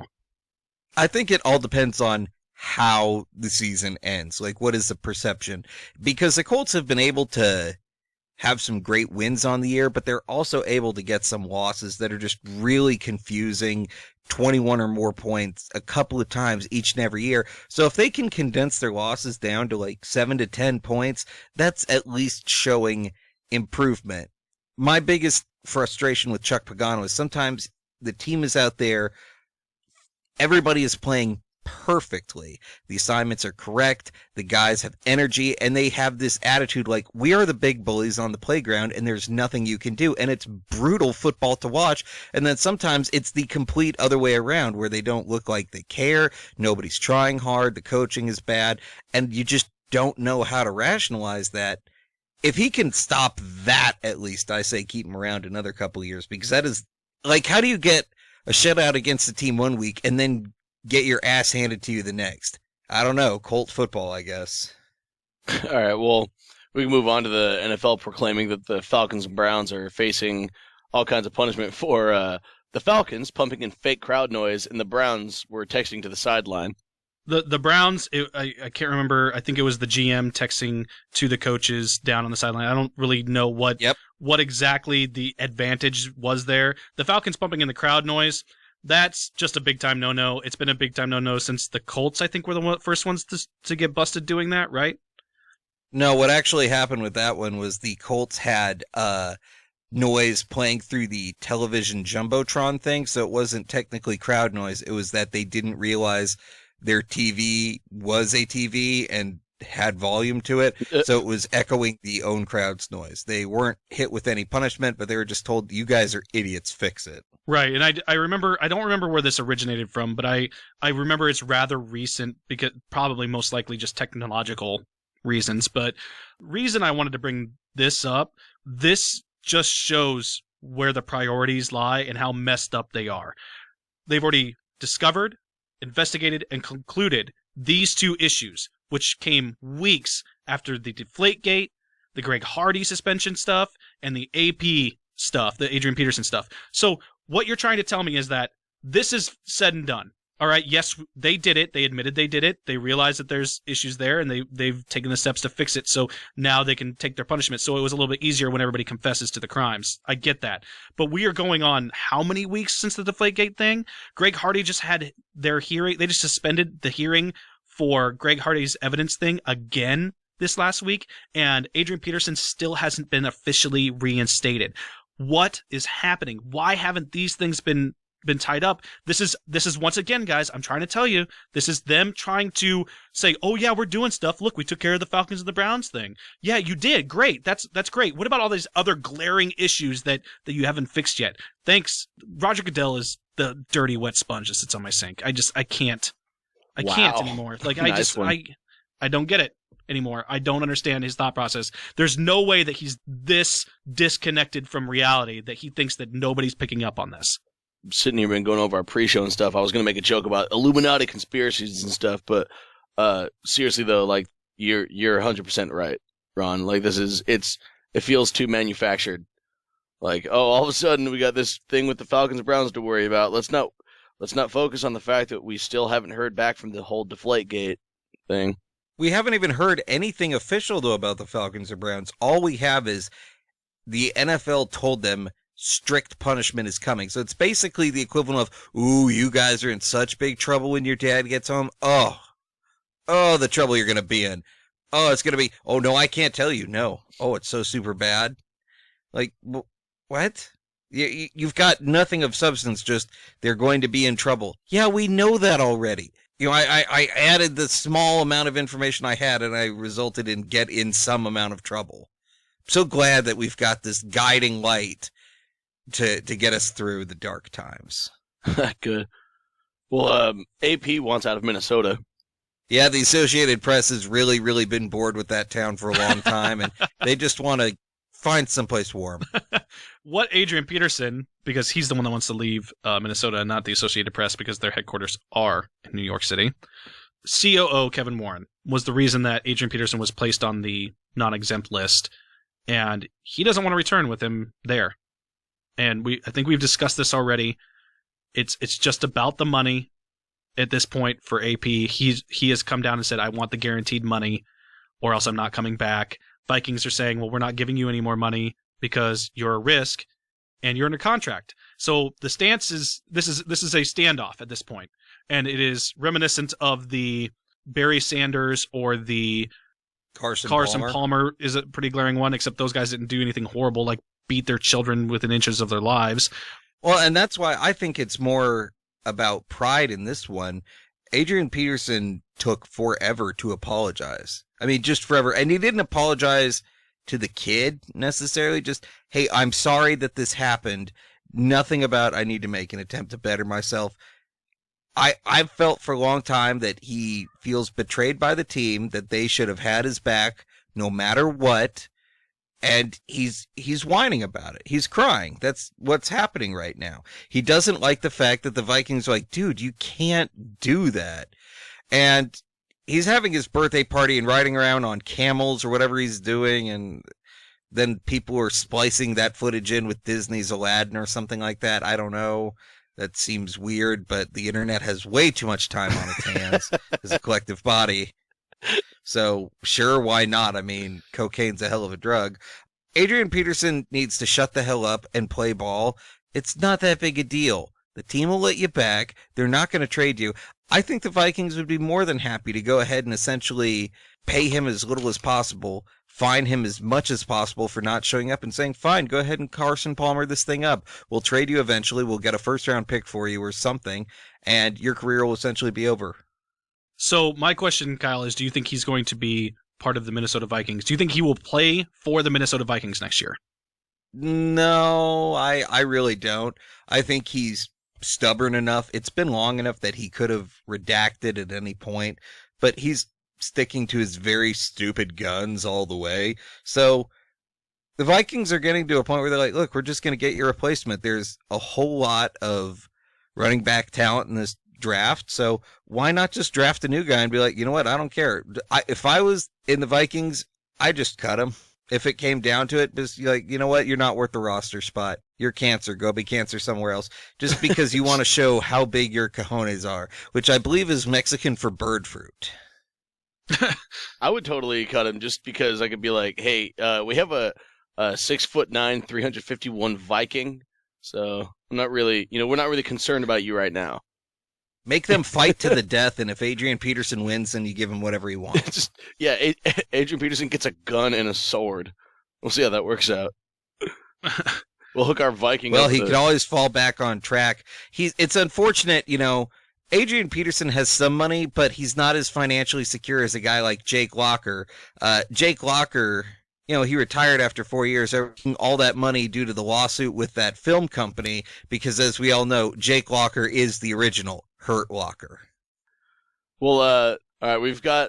I think it all depends on how the season ends. Like, what is the perception? Because the Colts have been able to have some great wins on the year, but they're also able to get some losses that are just really confusing, 21 or more points a couple of times each and every year. So if they can condense their losses down to like 7 to 10 points, that's at least showing improvement. My biggest frustration with Chuck Pagano is sometimes the team is out there, everybody is playing perfectly. The assignments are correct. The guys have energy and they have this attitude like, we are the big bullies on the playground and there's nothing you can do. And it's brutal football to watch. And then sometimes it's the complete other way around where they don't look like they care. Nobody's trying hard. The coaching is bad. And you just don't know how to rationalize that. If he can stop that, at least, I say keep him around another couple of years, because that is like, how do you get a shutout against the team one week and then get your ass handed to you the next? I don't know. Colt football, I guess. All right. Well, We can move on to the NFL proclaiming that the Falcons and Browns are facing all kinds of punishment for the Falcons pumping in fake crowd noise, and the Browns were texting to the sideline. The Browns, I can't remember. I think it was the GM texting to the coaches down on the sideline. I don't really know what exactly the advantage was there. The Falcons pumping in the crowd noise, that's just a big-time no-no. It's been a big-time no-no since the Colts, I think, were the first ones to get busted doing that, right? No, what actually happened with that one was the Colts had noise playing through the television jumbotron thing, so it wasn't technically crowd noise. It was that they didn't realize their TV was a TV and had volume to it, so it was echoing the own crowd's noise. They weren't hit with any punishment, but they were just told, you guys are idiots, fix it. Right, and I remember, I don't remember where this originated from, but I remember it's rather recent, because probably most likely just technological reasons. But reason I wanted to bring this up, this just shows where the priorities lie and how messed up they are. They've already discovered, investigated, and concluded these two issues, which came weeks after the Deflategate, the Greg Hardy suspension stuff, and the AP stuff, the Adrian Peterson stuff. So what you're trying to tell me is that this is said and done. All right, yes, they did it. They admitted they did it. They realized that there's issues there, and they've taken the steps to fix it, so now they can take their punishment. So it was a little bit easier when everybody confesses to the crimes. I get that. But we are going on how many weeks since the Deflategate thing? Greg Hardy just had their hearing. They just suspended the hearing for Greg Hardy's evidence thing again this last week, and Adrian Peterson still hasn't been officially reinstated. What is happening? Why haven't these things been tied up? This is once again, guys, I'm trying to tell you, this is them trying to say, oh yeah, we're doing stuff. Look, we took care of the Falcons and the Browns thing. Yeah, you did. Great. That's great. What about all these other glaring issues that you haven't fixed yet? Thanks. Roger Goodell is the dirty wet sponge that sits on my sink. I can't anymore. Like, Nice I don't get it anymore. I don't understand his thought process. There's no way that he's this disconnected from reality that he thinks that nobody's picking up on this. Sitting here and going over our pre-show and stuff, I was going to make a joke about Illuminati conspiracies and stuff, but seriously though, like, you're 100% right, Ron. Like, it feels too manufactured. Like, oh, all of a sudden we got this thing with the Falcons and Browns to worry about. Let's not focus on the fact that we still haven't heard back from the whole Deflategate thing. We haven't even heard anything official, though, about the Falcons or Browns. All we have is the NFL told them strict punishment is coming. So it's basically the equivalent of, ooh, you guys are in such big trouble when your dad gets home. Oh, the trouble you're going to be in. Oh, it's going to be, oh, no, I can't tell you. No. Oh, it's so super bad. Like, what? You've got nothing of substance, just they're going to be in trouble. Yeah, we know that already. You know, I added the small amount of information I had, and I resulted in get in some amount of trouble. I'm so glad that we've got this guiding light to get us through the dark times. Good. Well, AP wants out of Minnesota. Yeah, the Associated Press has really, really been bored with that town for a long time, and they just want to find someplace warm. What Adrian Peterson, because he's the one that wants to leave Minnesota and not the Associated Press because their headquarters are in New York City. COO Kevin Warren was the reason that Adrian Peterson was placed on the non-exempt list, and he doesn't want to return with him there. And I think we've discussed this already. It's just about the money at this point for AP. He has come down and said, I want the guaranteed money or else I'm not coming back. Vikings are saying, well, we're not giving you any more money because you're a risk and you're under contract. So the stance is this is a standoff at this point, and it is reminiscent of the Barry Sanders or the Carson Palmer is a pretty glaring one, except those guys didn't do anything horrible like beat their children within inches of their lives. Well, and that's why I think it's more about pride in this one. Adrian Peterson took forever to apologize. I mean, just forever. And he didn't apologize to the kid necessarily. Just, hey, I'm sorry that this happened. Nothing about I need to make an attempt to better myself. I've felt for a long time that he feels betrayed by the team, that they should have had his back no matter what. And he's whining about it. He's crying. That's what's happening right now. He doesn't like the fact that the Vikings are like, dude, you can't do that. And he's having his birthday party and riding around on camels or whatever he's doing, and then people are splicing that footage in with Disney's Aladdin or something like that. I don't know. That seems weird, but the internet has way too much time on its hands as a collective body. So, sure, why not? I mean, cocaine's a hell of a drug. Adrian Peterson needs to shut the hell up and play ball. It's not that big a deal. The team will let you back. They're not going to trade you. I think the Vikings would be more than happy to go ahead and essentially pay him as little as possible, fine him as much as possible for not showing up, and saying, fine, go ahead and Carson Palmer this thing up. We'll trade you eventually. We'll get a first-round pick for you or something, and your career will essentially be over. So my question, Kyle, is do you think he's going to be part of the Minnesota Vikings? Do you think he will play for the Minnesota Vikings next year? No, I really don't. I think he's stubborn enough. It's been long enough that he could have redacted at any point, but he's sticking to his very stupid guns all the way. So the Vikings are getting to a point where they're like, look, we're just going to get your replacement. There's a whole lot of running back talent in this draft, so why not just draft a new guy and be like, you know what, I don't care. If I was in the Vikings, I'd just cut him. If it came down to it, just like, you know what, you're not worth the roster spot. You're cancer. Go be cancer somewhere else. Just because you want to show how big your cojones are, which I believe is Mexican for bird fruit. I would totally cut him just because I could be like, hey, we have a 6'9", 351 Viking, so I'm not really, we're not really concerned about you right now. Make them fight to the death, and if Adrian Peterson wins, then you give him whatever he wants. Adrian Peterson gets a gun and a sword. We'll see how that works out. We'll hook our Viking. Well, he can always fall back on track. It's unfortunate, Adrian Peterson has some money, but he's not as financially secure as a guy like Jake Locker. Jake Locker, he retired after 4 years, earning all that money due to the lawsuit with that film company, because as we all know, Jake Locker is the original Hurt Locker. Well, all right,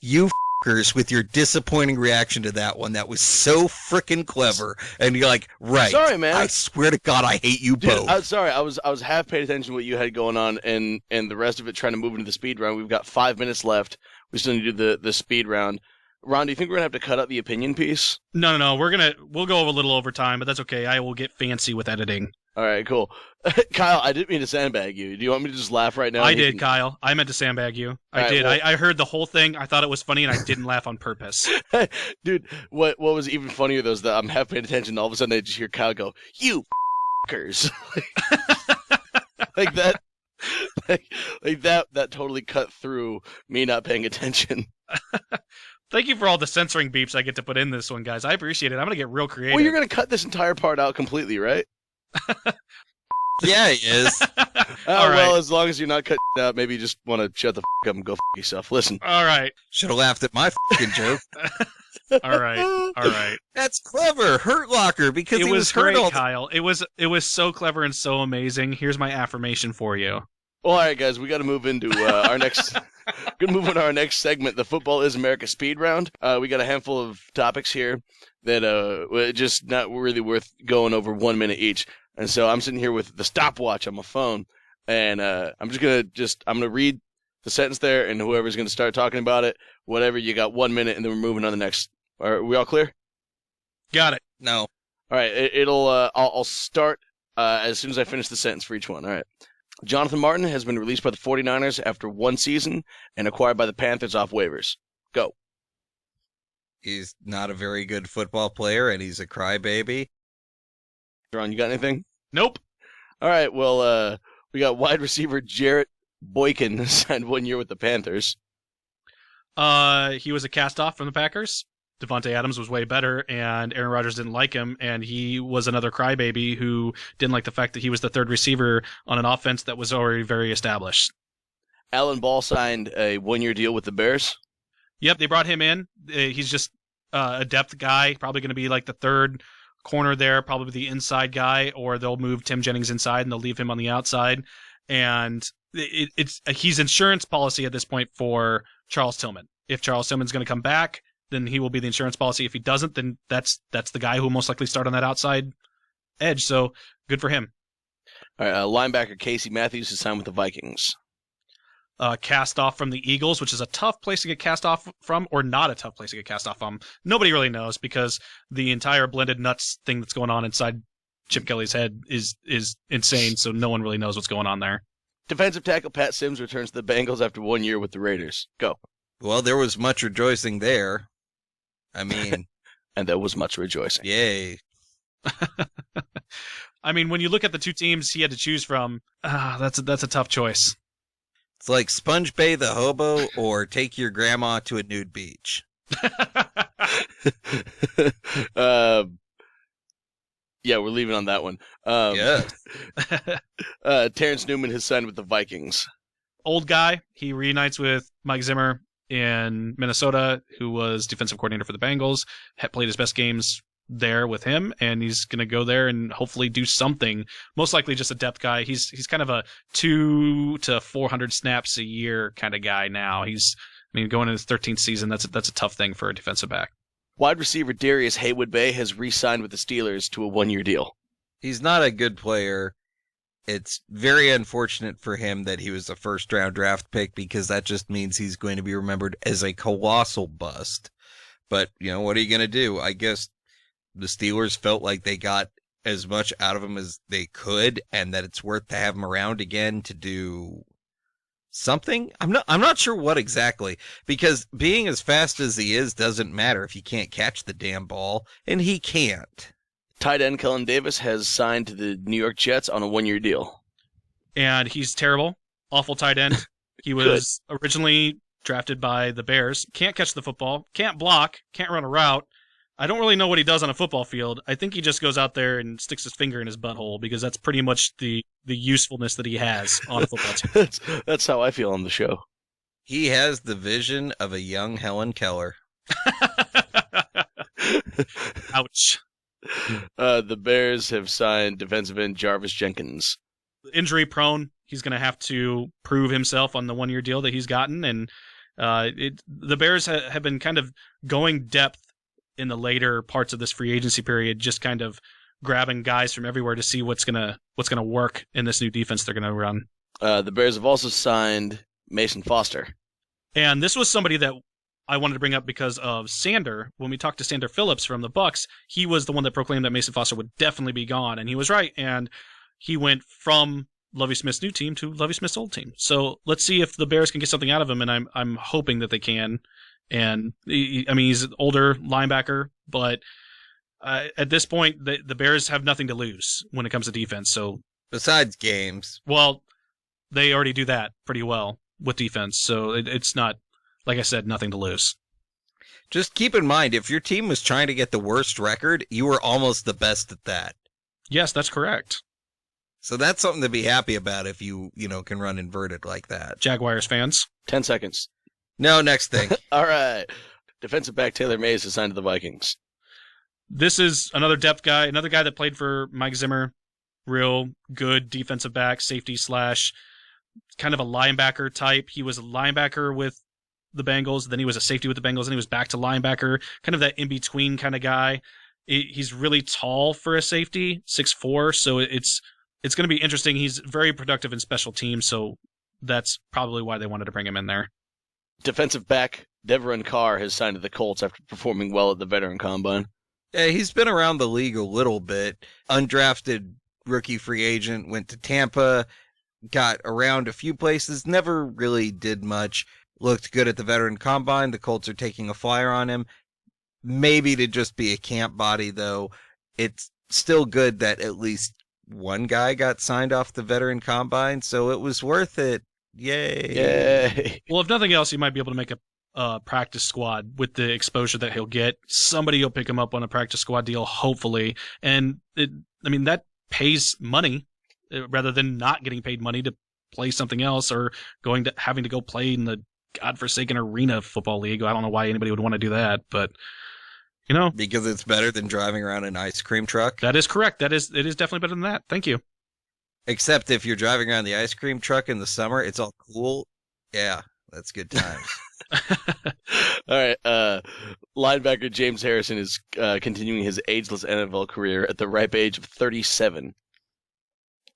You f***ers with your disappointing reaction to that one. That was so freaking clever. And you're like, right. Sorry, man. I swear to God, I hate you both. I'm sorry. I was half paying attention to what you had going on, and the rest of it trying to move into the speed round. We've got 5 minutes left. We still need to do the speed round. Ron, do you think we're going to have to cut out the opinion piece? No. We'll go a little over time, but that's okay. I will get fancy with editing. All right, cool. Kyle, I didn't mean to sandbag you. Do you want me to just laugh right now? I did, Kyle. I meant to sandbag you. I did. Well, I heard the whole thing. I thought it was funny, and I didn't laugh on purpose. Dude, what was even funnier, though, is that I'm half paying attention, and all of a sudden I just hear Kyle go, you f***ers. Like that. Like that totally cut through me not paying attention. Thank you for all the censoring beeps I get to put in this one, guys. I appreciate it. I'm going to get real creative. Well, you're going to cut this entire part out completely, right? Yeah, he is. Well, as long as you're not cutting out, maybe you just want to shut the f*** up and go f*** yourself. Listen. All right. Should have laughed at my f***ing joke. All right. That's clever. Hurt Locker, because he was hurt great, all Kyle. It was so clever and so amazing. Here's my affirmation for you. Well, all right, guys, we got to move into our next. Gonna move on to our next segment, the Football is America Speed Round. We got a handful of topics here that just not really worth going over 1 minute each. And so I'm sitting here with the stopwatch on my phone, and I'm gonna read the sentence there, and whoever's gonna start talking about it, whatever, you got 1 minute, and then we're moving on to the next. Are we all clear? Got it. No. All right, I'll start as soon as I finish the sentence for each one. All right. Jonathan Martin has been released by the 49ers after 1 season and acquired by the Panthers off waivers. Go. He's not a very good football player, and he's a crybaby. Ron, you got anything? Nope. All right, well, we got wide receiver Jarrett Boykin signed 1 year with the Panthers. He was a cast-off from the Packers. Devontae Adams was way better, and Aaron Rodgers didn't like him, and he was another crybaby who didn't like the fact that he was the third receiver on an offense that was already very established. Alan Ball signed a 1 year deal with the Bears. Yep, they brought him in. He's just a depth guy, probably going to be like the third corner there, probably the inside guy, or they'll move Tim Jennings inside and they'll leave him on the outside. And he's insurance policy at this point for Charles Tillman. If Charles Tillman's going to come back, then he will be the insurance policy. If he doesn't, then that's the guy who will most likely start on that outside edge. So good for him. All right, linebacker Casey Matthews is signed with the Vikings. cast off from the Eagles, which is a tough place to get cast off from, or not a tough place to get cast off from. Nobody really knows because the entire blended nuts thing that's going on inside Chip Kelly's head is insane, so no one really knows what's going on there. Defensive tackle Pat Sims returns to the Bengals after 1 year with the Raiders. Go. Well, there was much rejoicing there. I mean... And there was much rejoicing. Yay. I mean, when you look at the two teams he had to choose from, that's a tough choice. It's like Sponge Bay the Hobo or take your grandma to a nude beach. Yeah, we're leaving on that one. Yeah. Terrence Newman has signed with the Vikings. Old guy. He reunites with Mike Zimmer in Minnesota, who was defensive coordinator for the Bengals. Had played his best games there with him, and he's going to go there and hopefully do something. Most likely just a depth guy. He's kind of a 200 to 400 snaps a year kind of guy now. Going into his 13th season, that's a tough thing for a defensive back. Wide receiver Darius Haywood-Bay has re-signed with the Steelers to a 1-year deal. He's not a good player. It's very unfortunate for him that he was a first-round draft pick because that just means he's going to be remembered as a colossal bust. But, what are you going to do? I guess the Steelers felt like they got as much out of him as they could and that it's worth to have him around again to do something. I'm not sure what exactly, because being as fast as he is doesn't matter if you can't catch the damn ball, and he can't. Tight end Kellen Davis has signed to the New York Jets on a 1-year deal. And he's terrible. Awful tight end. He was originally drafted by the Bears. Can't catch the football, can't block, can't run a route. I don't really know what he does on a football field. I think he just goes out there and sticks his finger in his butthole because that's pretty much the usefulness that he has on a football team. That's how I feel on the show. He has the vision of a young Helen Keller. Ouch. The Bears have signed defensive end Jarvis Jenkins. Injury prone. He's going to have to prove himself on the 1-year deal that he's gotten. And the Bears have been kind of going depth in the later parts of this free agency period, just kind of grabbing guys from everywhere to see what's gonna work in this new defense they're gonna run. The Bears have also signed Mason Foster. And this was somebody that I wanted to bring up because of Sander. When we talked to Sander Phillips from the Bucks, he was the one that proclaimed that Mason Foster would definitely be gone, and he was right. And he went from Lovie Smith's new team to Lovie Smith's old team. So let's see if the Bears can get something out of him, and I'm hoping that they can. And he's an older linebacker, but at this point, the Bears have nothing to lose when it comes to defense. So besides games, well, they already do that pretty well with defense. So it's not, like I said, nothing to lose. Just keep in mind, if your team was trying to get the worst record, you were almost the best at that. Yes, that's correct. So that's something to be happy about if you can run inverted like that. Jaguars fans. 10 seconds. No, next thing. All right. Defensive back Taylor Mays is signed to the Vikings. This is another depth guy, another guy that played for Mike Zimmer. Real good defensive back, safety / kind of a linebacker type. He was a linebacker with the Bengals, then he was a safety with the Bengals, and he was back to linebacker, kind of that in-between kind of guy. He's really tall for a safety, 6'4", so it's going to be interesting. He's very productive in special teams, so that's probably why they wanted to bring him in there. Defensive back Deveron Carr has signed to the Colts after performing well at the Veteran Combine. Yeah, he's been around the league a little bit. Undrafted rookie free agent, went to Tampa, got around a few places, never really did much. Looked good at the Veteran Combine. The Colts are taking a flyer on him. Maybe to just be a camp body, though. It's still good that at least one guy got signed off the Veteran Combine, so it was worth it. Yay. Well, if nothing else, he might be able to make a practice squad with the exposure that he'll get. Somebody will pick him up on a practice squad deal, hopefully. And that pays money rather than not getting paid money to play something else or having to go play in the godforsaken arena football league. I don't know why anybody would want to do that, but because it's better than driving around an ice cream truck. That is correct. It is definitely better than that. Thank you. Except if you're driving around the ice cream truck in the summer, it's all cool. Yeah, that's good times. All right. Linebacker James Harrison is continuing his ageless NFL career at the ripe age of 37.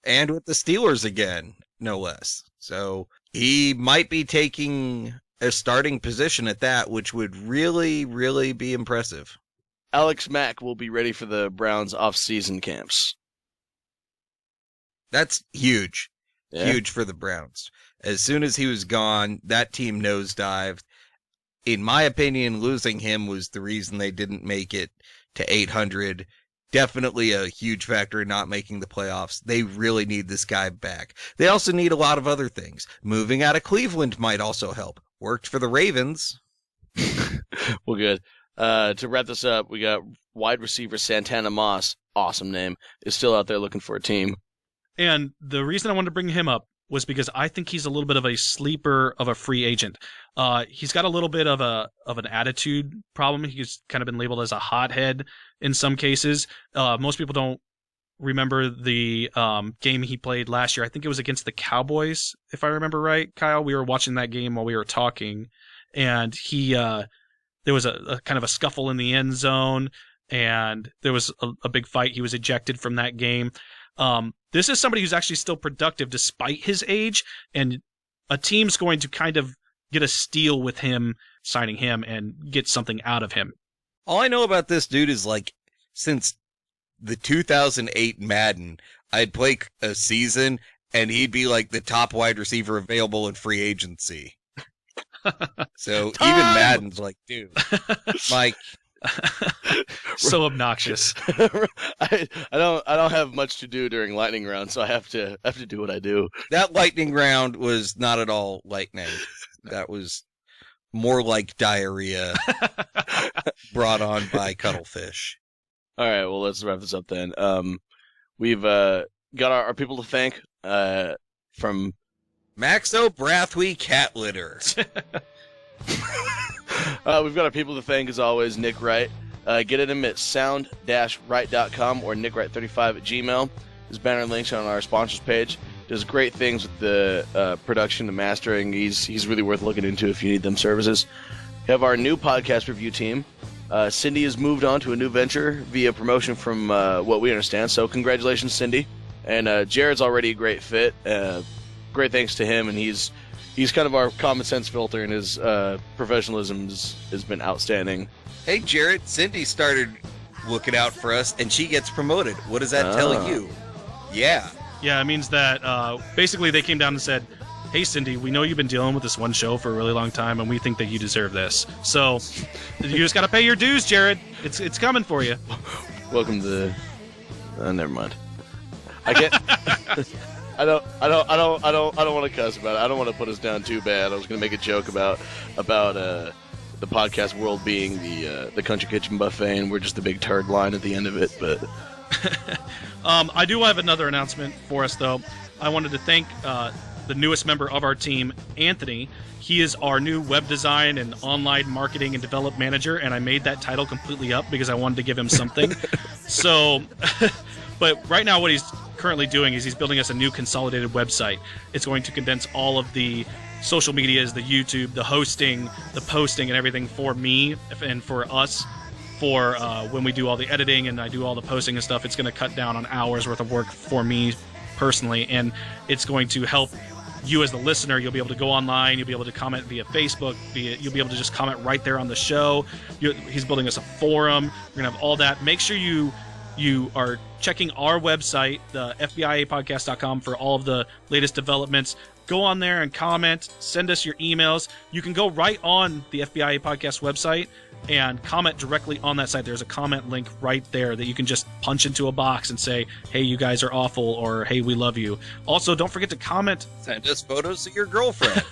And with the Steelers again, no less. So He might be taking a starting position at that, which would really, really be impressive. Alex Mack will be ready for the Browns off-season camps. That's huge. Yeah. Huge for the Browns. As soon as he was gone, that team nosedived. In my opinion, losing him was the reason they didn't make it to 800. Definitely a huge factor in not making the playoffs. They really need this guy back. They also need a lot of other things. Moving out of Cleveland might also help. Worked for the Ravens. Well, good. To wrap this up, we got wide receiver Santana Moss, awesome name, is still out there looking for a team. And the reason I wanted to bring him up was because I think he's a little bit of a sleeper of a free agent. He's got a little bit of an attitude problem. He's kind of been labeled as a hothead in some cases. Most people don't remember the game he played last year. I think it was against the Cowboys, if I remember right, Kyle. We were watching that game while we were talking, and there was a kind of a scuffle in the end zone, and there was a big fight. He was ejected from that game. This is somebody who's actually still productive despite his age, and a team's going to kind of get a steal with him, signing him, and get something out of him. All I know about this dude is, like, since the 2008 Madden, I'd play a season, and he'd be, like, the top wide receiver available in free agency. So Time! even Madden's like, dude, Mike... So obnoxious. I don't have much to do during lightning round, so I have to do what I do. That lightning round was not at all lightning. That was more like diarrhea brought on by cuttlefish. All right, well, let's wrap this up then. We've got our people to thank from Maxo Brathwaite Cat Litter. We've got our people to thank, as always, Nick Wright. Get at him at sound-wright.com or nickWright35@gmail. His banner links on our sponsors page. Does great things with the production and mastering. He's really worth looking into if you need them services. We have our new podcast review team. Cindy has moved on to a new venture via promotion from what we understand. So congratulations, Cindy. And Jared's already a great fit. Great thanks to him, and he's kind of our common sense filter, and his professionalism has been outstanding. Hey, Jared, Cindy started looking out for us, and she gets promoted. What does that tell you? Yeah. Yeah, it means that basically they came down and said, hey, Cindy, we know you've been dealing with this one show for a really long time, and we think that you deserve this. So you just got to pay your dues, Jared. It's coming for you. Welcome to the... never mind. I can't... I don't want to cuss about it. I don't want to put us down too bad. I was going to make a joke about the podcast world being the Country Kitchen Buffet, and we're just the big turd line at the end of it. But I do have another announcement for us, though. I wanted to thank the newest member of our team, Anthony. He is our new web design and online marketing and development manager, and I made that title completely up because I wanted to give him something. So, but right now what he's currently doing is he's building us a new consolidated website. It's going to condense all of the social medias, the YouTube, the hosting, the posting, and everything for me and for us. For when we do all the editing and I do all the posting and stuff, it's going to cut down on hours worth of work for me personally, and it's going to help you as the listener. You'll be able to go online, you'll be able to comment via Facebook, you'll be able to just comment right there on the show. He's building us a forum. We're going to have all that. Make sure you are checking our website, the FBIApodcast.com, for all of the latest developments. Go on there and comment. Send us your emails. You can go right on the FBIA Podcast website and comment directly on that site. There's a comment link right there that you can just punch into a box and say, hey, you guys are awful, or hey, we love you. Also, don't forget to comment. Send us photos of your girlfriend.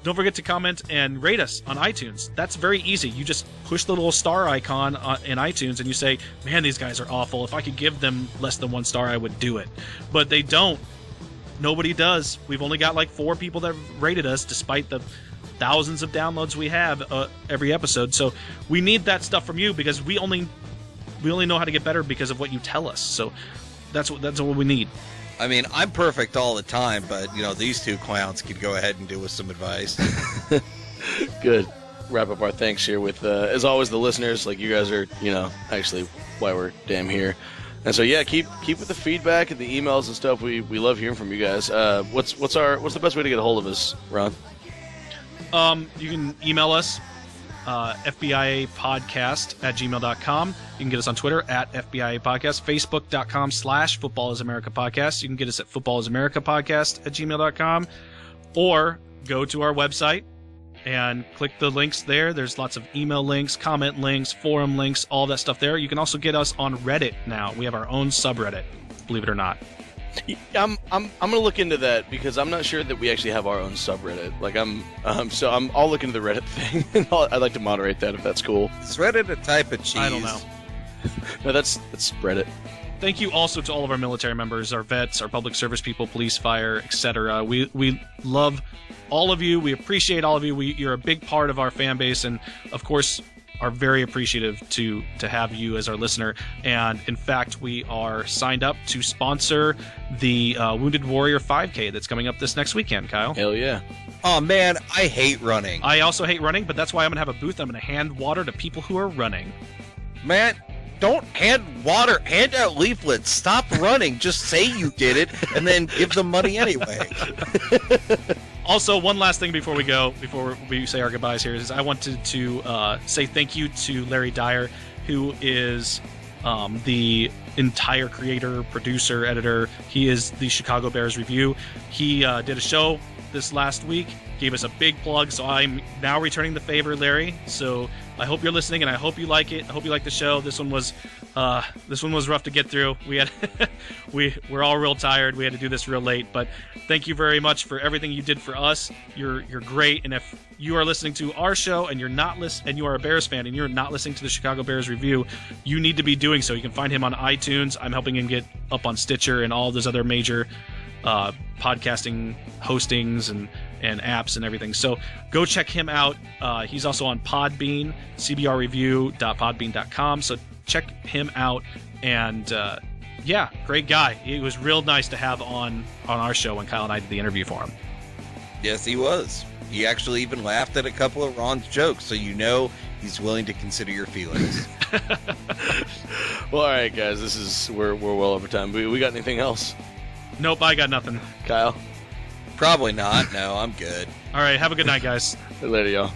Don't forget to comment and rate us on iTunes. That's very easy. You just push the little star icon in iTunes and you say, man, these guys are awful. If I could give them less than 1 star, I would do it. But they don't. Nobody does. We've only got like 4 people that rated us, despite the thousands of downloads we have every episode. So we need that stuff from you, because we only know how to get better because of what you tell us. So that's what we need. I mean, I'm perfect all the time, but these 2 clowns could go ahead and do with some advice. Good. Wrap up our thanks here with, as always, the listeners. Like, you guys are, actually why we're damn here. And so yeah, keep with the feedback and the emails and stuff. We love hearing from you guys. What's the best way to get a hold of us, Ron? You can email us, fbiapodcast@gmail.com. You can get us on Twitter @FBIApodcast, Facebook.com/FootballIsAmericaPodcast. You can get us at FootballIsAmericaPodcast@gmail.com, or go to our website and click the links there. There's lots of email links, comment links, forum links, all that stuff there. You can also get us on Reddit now. We have our own subreddit, believe it or not. I'm gonna look into that because I'm not sure that we actually have our own subreddit. Like I'll look into the Reddit thing and I'd like to moderate that if that's cool. Is Reddit a type of cheese? I don't know. No, that's Reddit. Thank you also to all of our military members, our vets, our public service people, police, fire, etc. We love all of you. We appreciate all of you. You're a big part of our fan base, and of course are very appreciative to have you as our listener. And in fact, we are signed up to sponsor the Wounded Warrior 5K that's coming up this next weekend, Kyle. Hell yeah. Oh man, I hate running. I also hate running, but that's why I'm going to have a booth. I'm going to hand water to people who are running. Man, don't hand out leaflets. Stop running. Just say you did it and then give them money anyway. Also, one last thing before we say our goodbyes here is I wanted to say thank you to Larry Dyer, who is the entire creator, producer, editor. He is the Chicago Bears Review. He did a show this last week, gave us a big plug, so I'm now returning the favor, Larry. So I hope you're listening, and I hope you like it. I hope you like the show. This one was rough to get through. We had we're all real tired. We had to do this real late, but thank you very much for everything you did for us. You're great, and if you are listening to our show and you are a Bears fan and you're not listening to the Chicago Bears Review, you need to be doing so. You can find him on iTunes. I'm helping him get up on Stitcher and all those other major podcasting hostings and apps and everything. So go check him out. He's also on Podbean, cbrreview.podbean.com. So check him out. And yeah, great guy. It was real nice to have on our show when Kyle and I did the interview for him. Yes, he was. He actually even laughed at a couple of Ron's jokes, so you know he's willing to consider your feelings. Well, all right, guys, we're well over time. We got anything else? Nope, I got nothing. Kyle? Probably not. No, I'm good. All right, have a good night, guys. Later, y'all.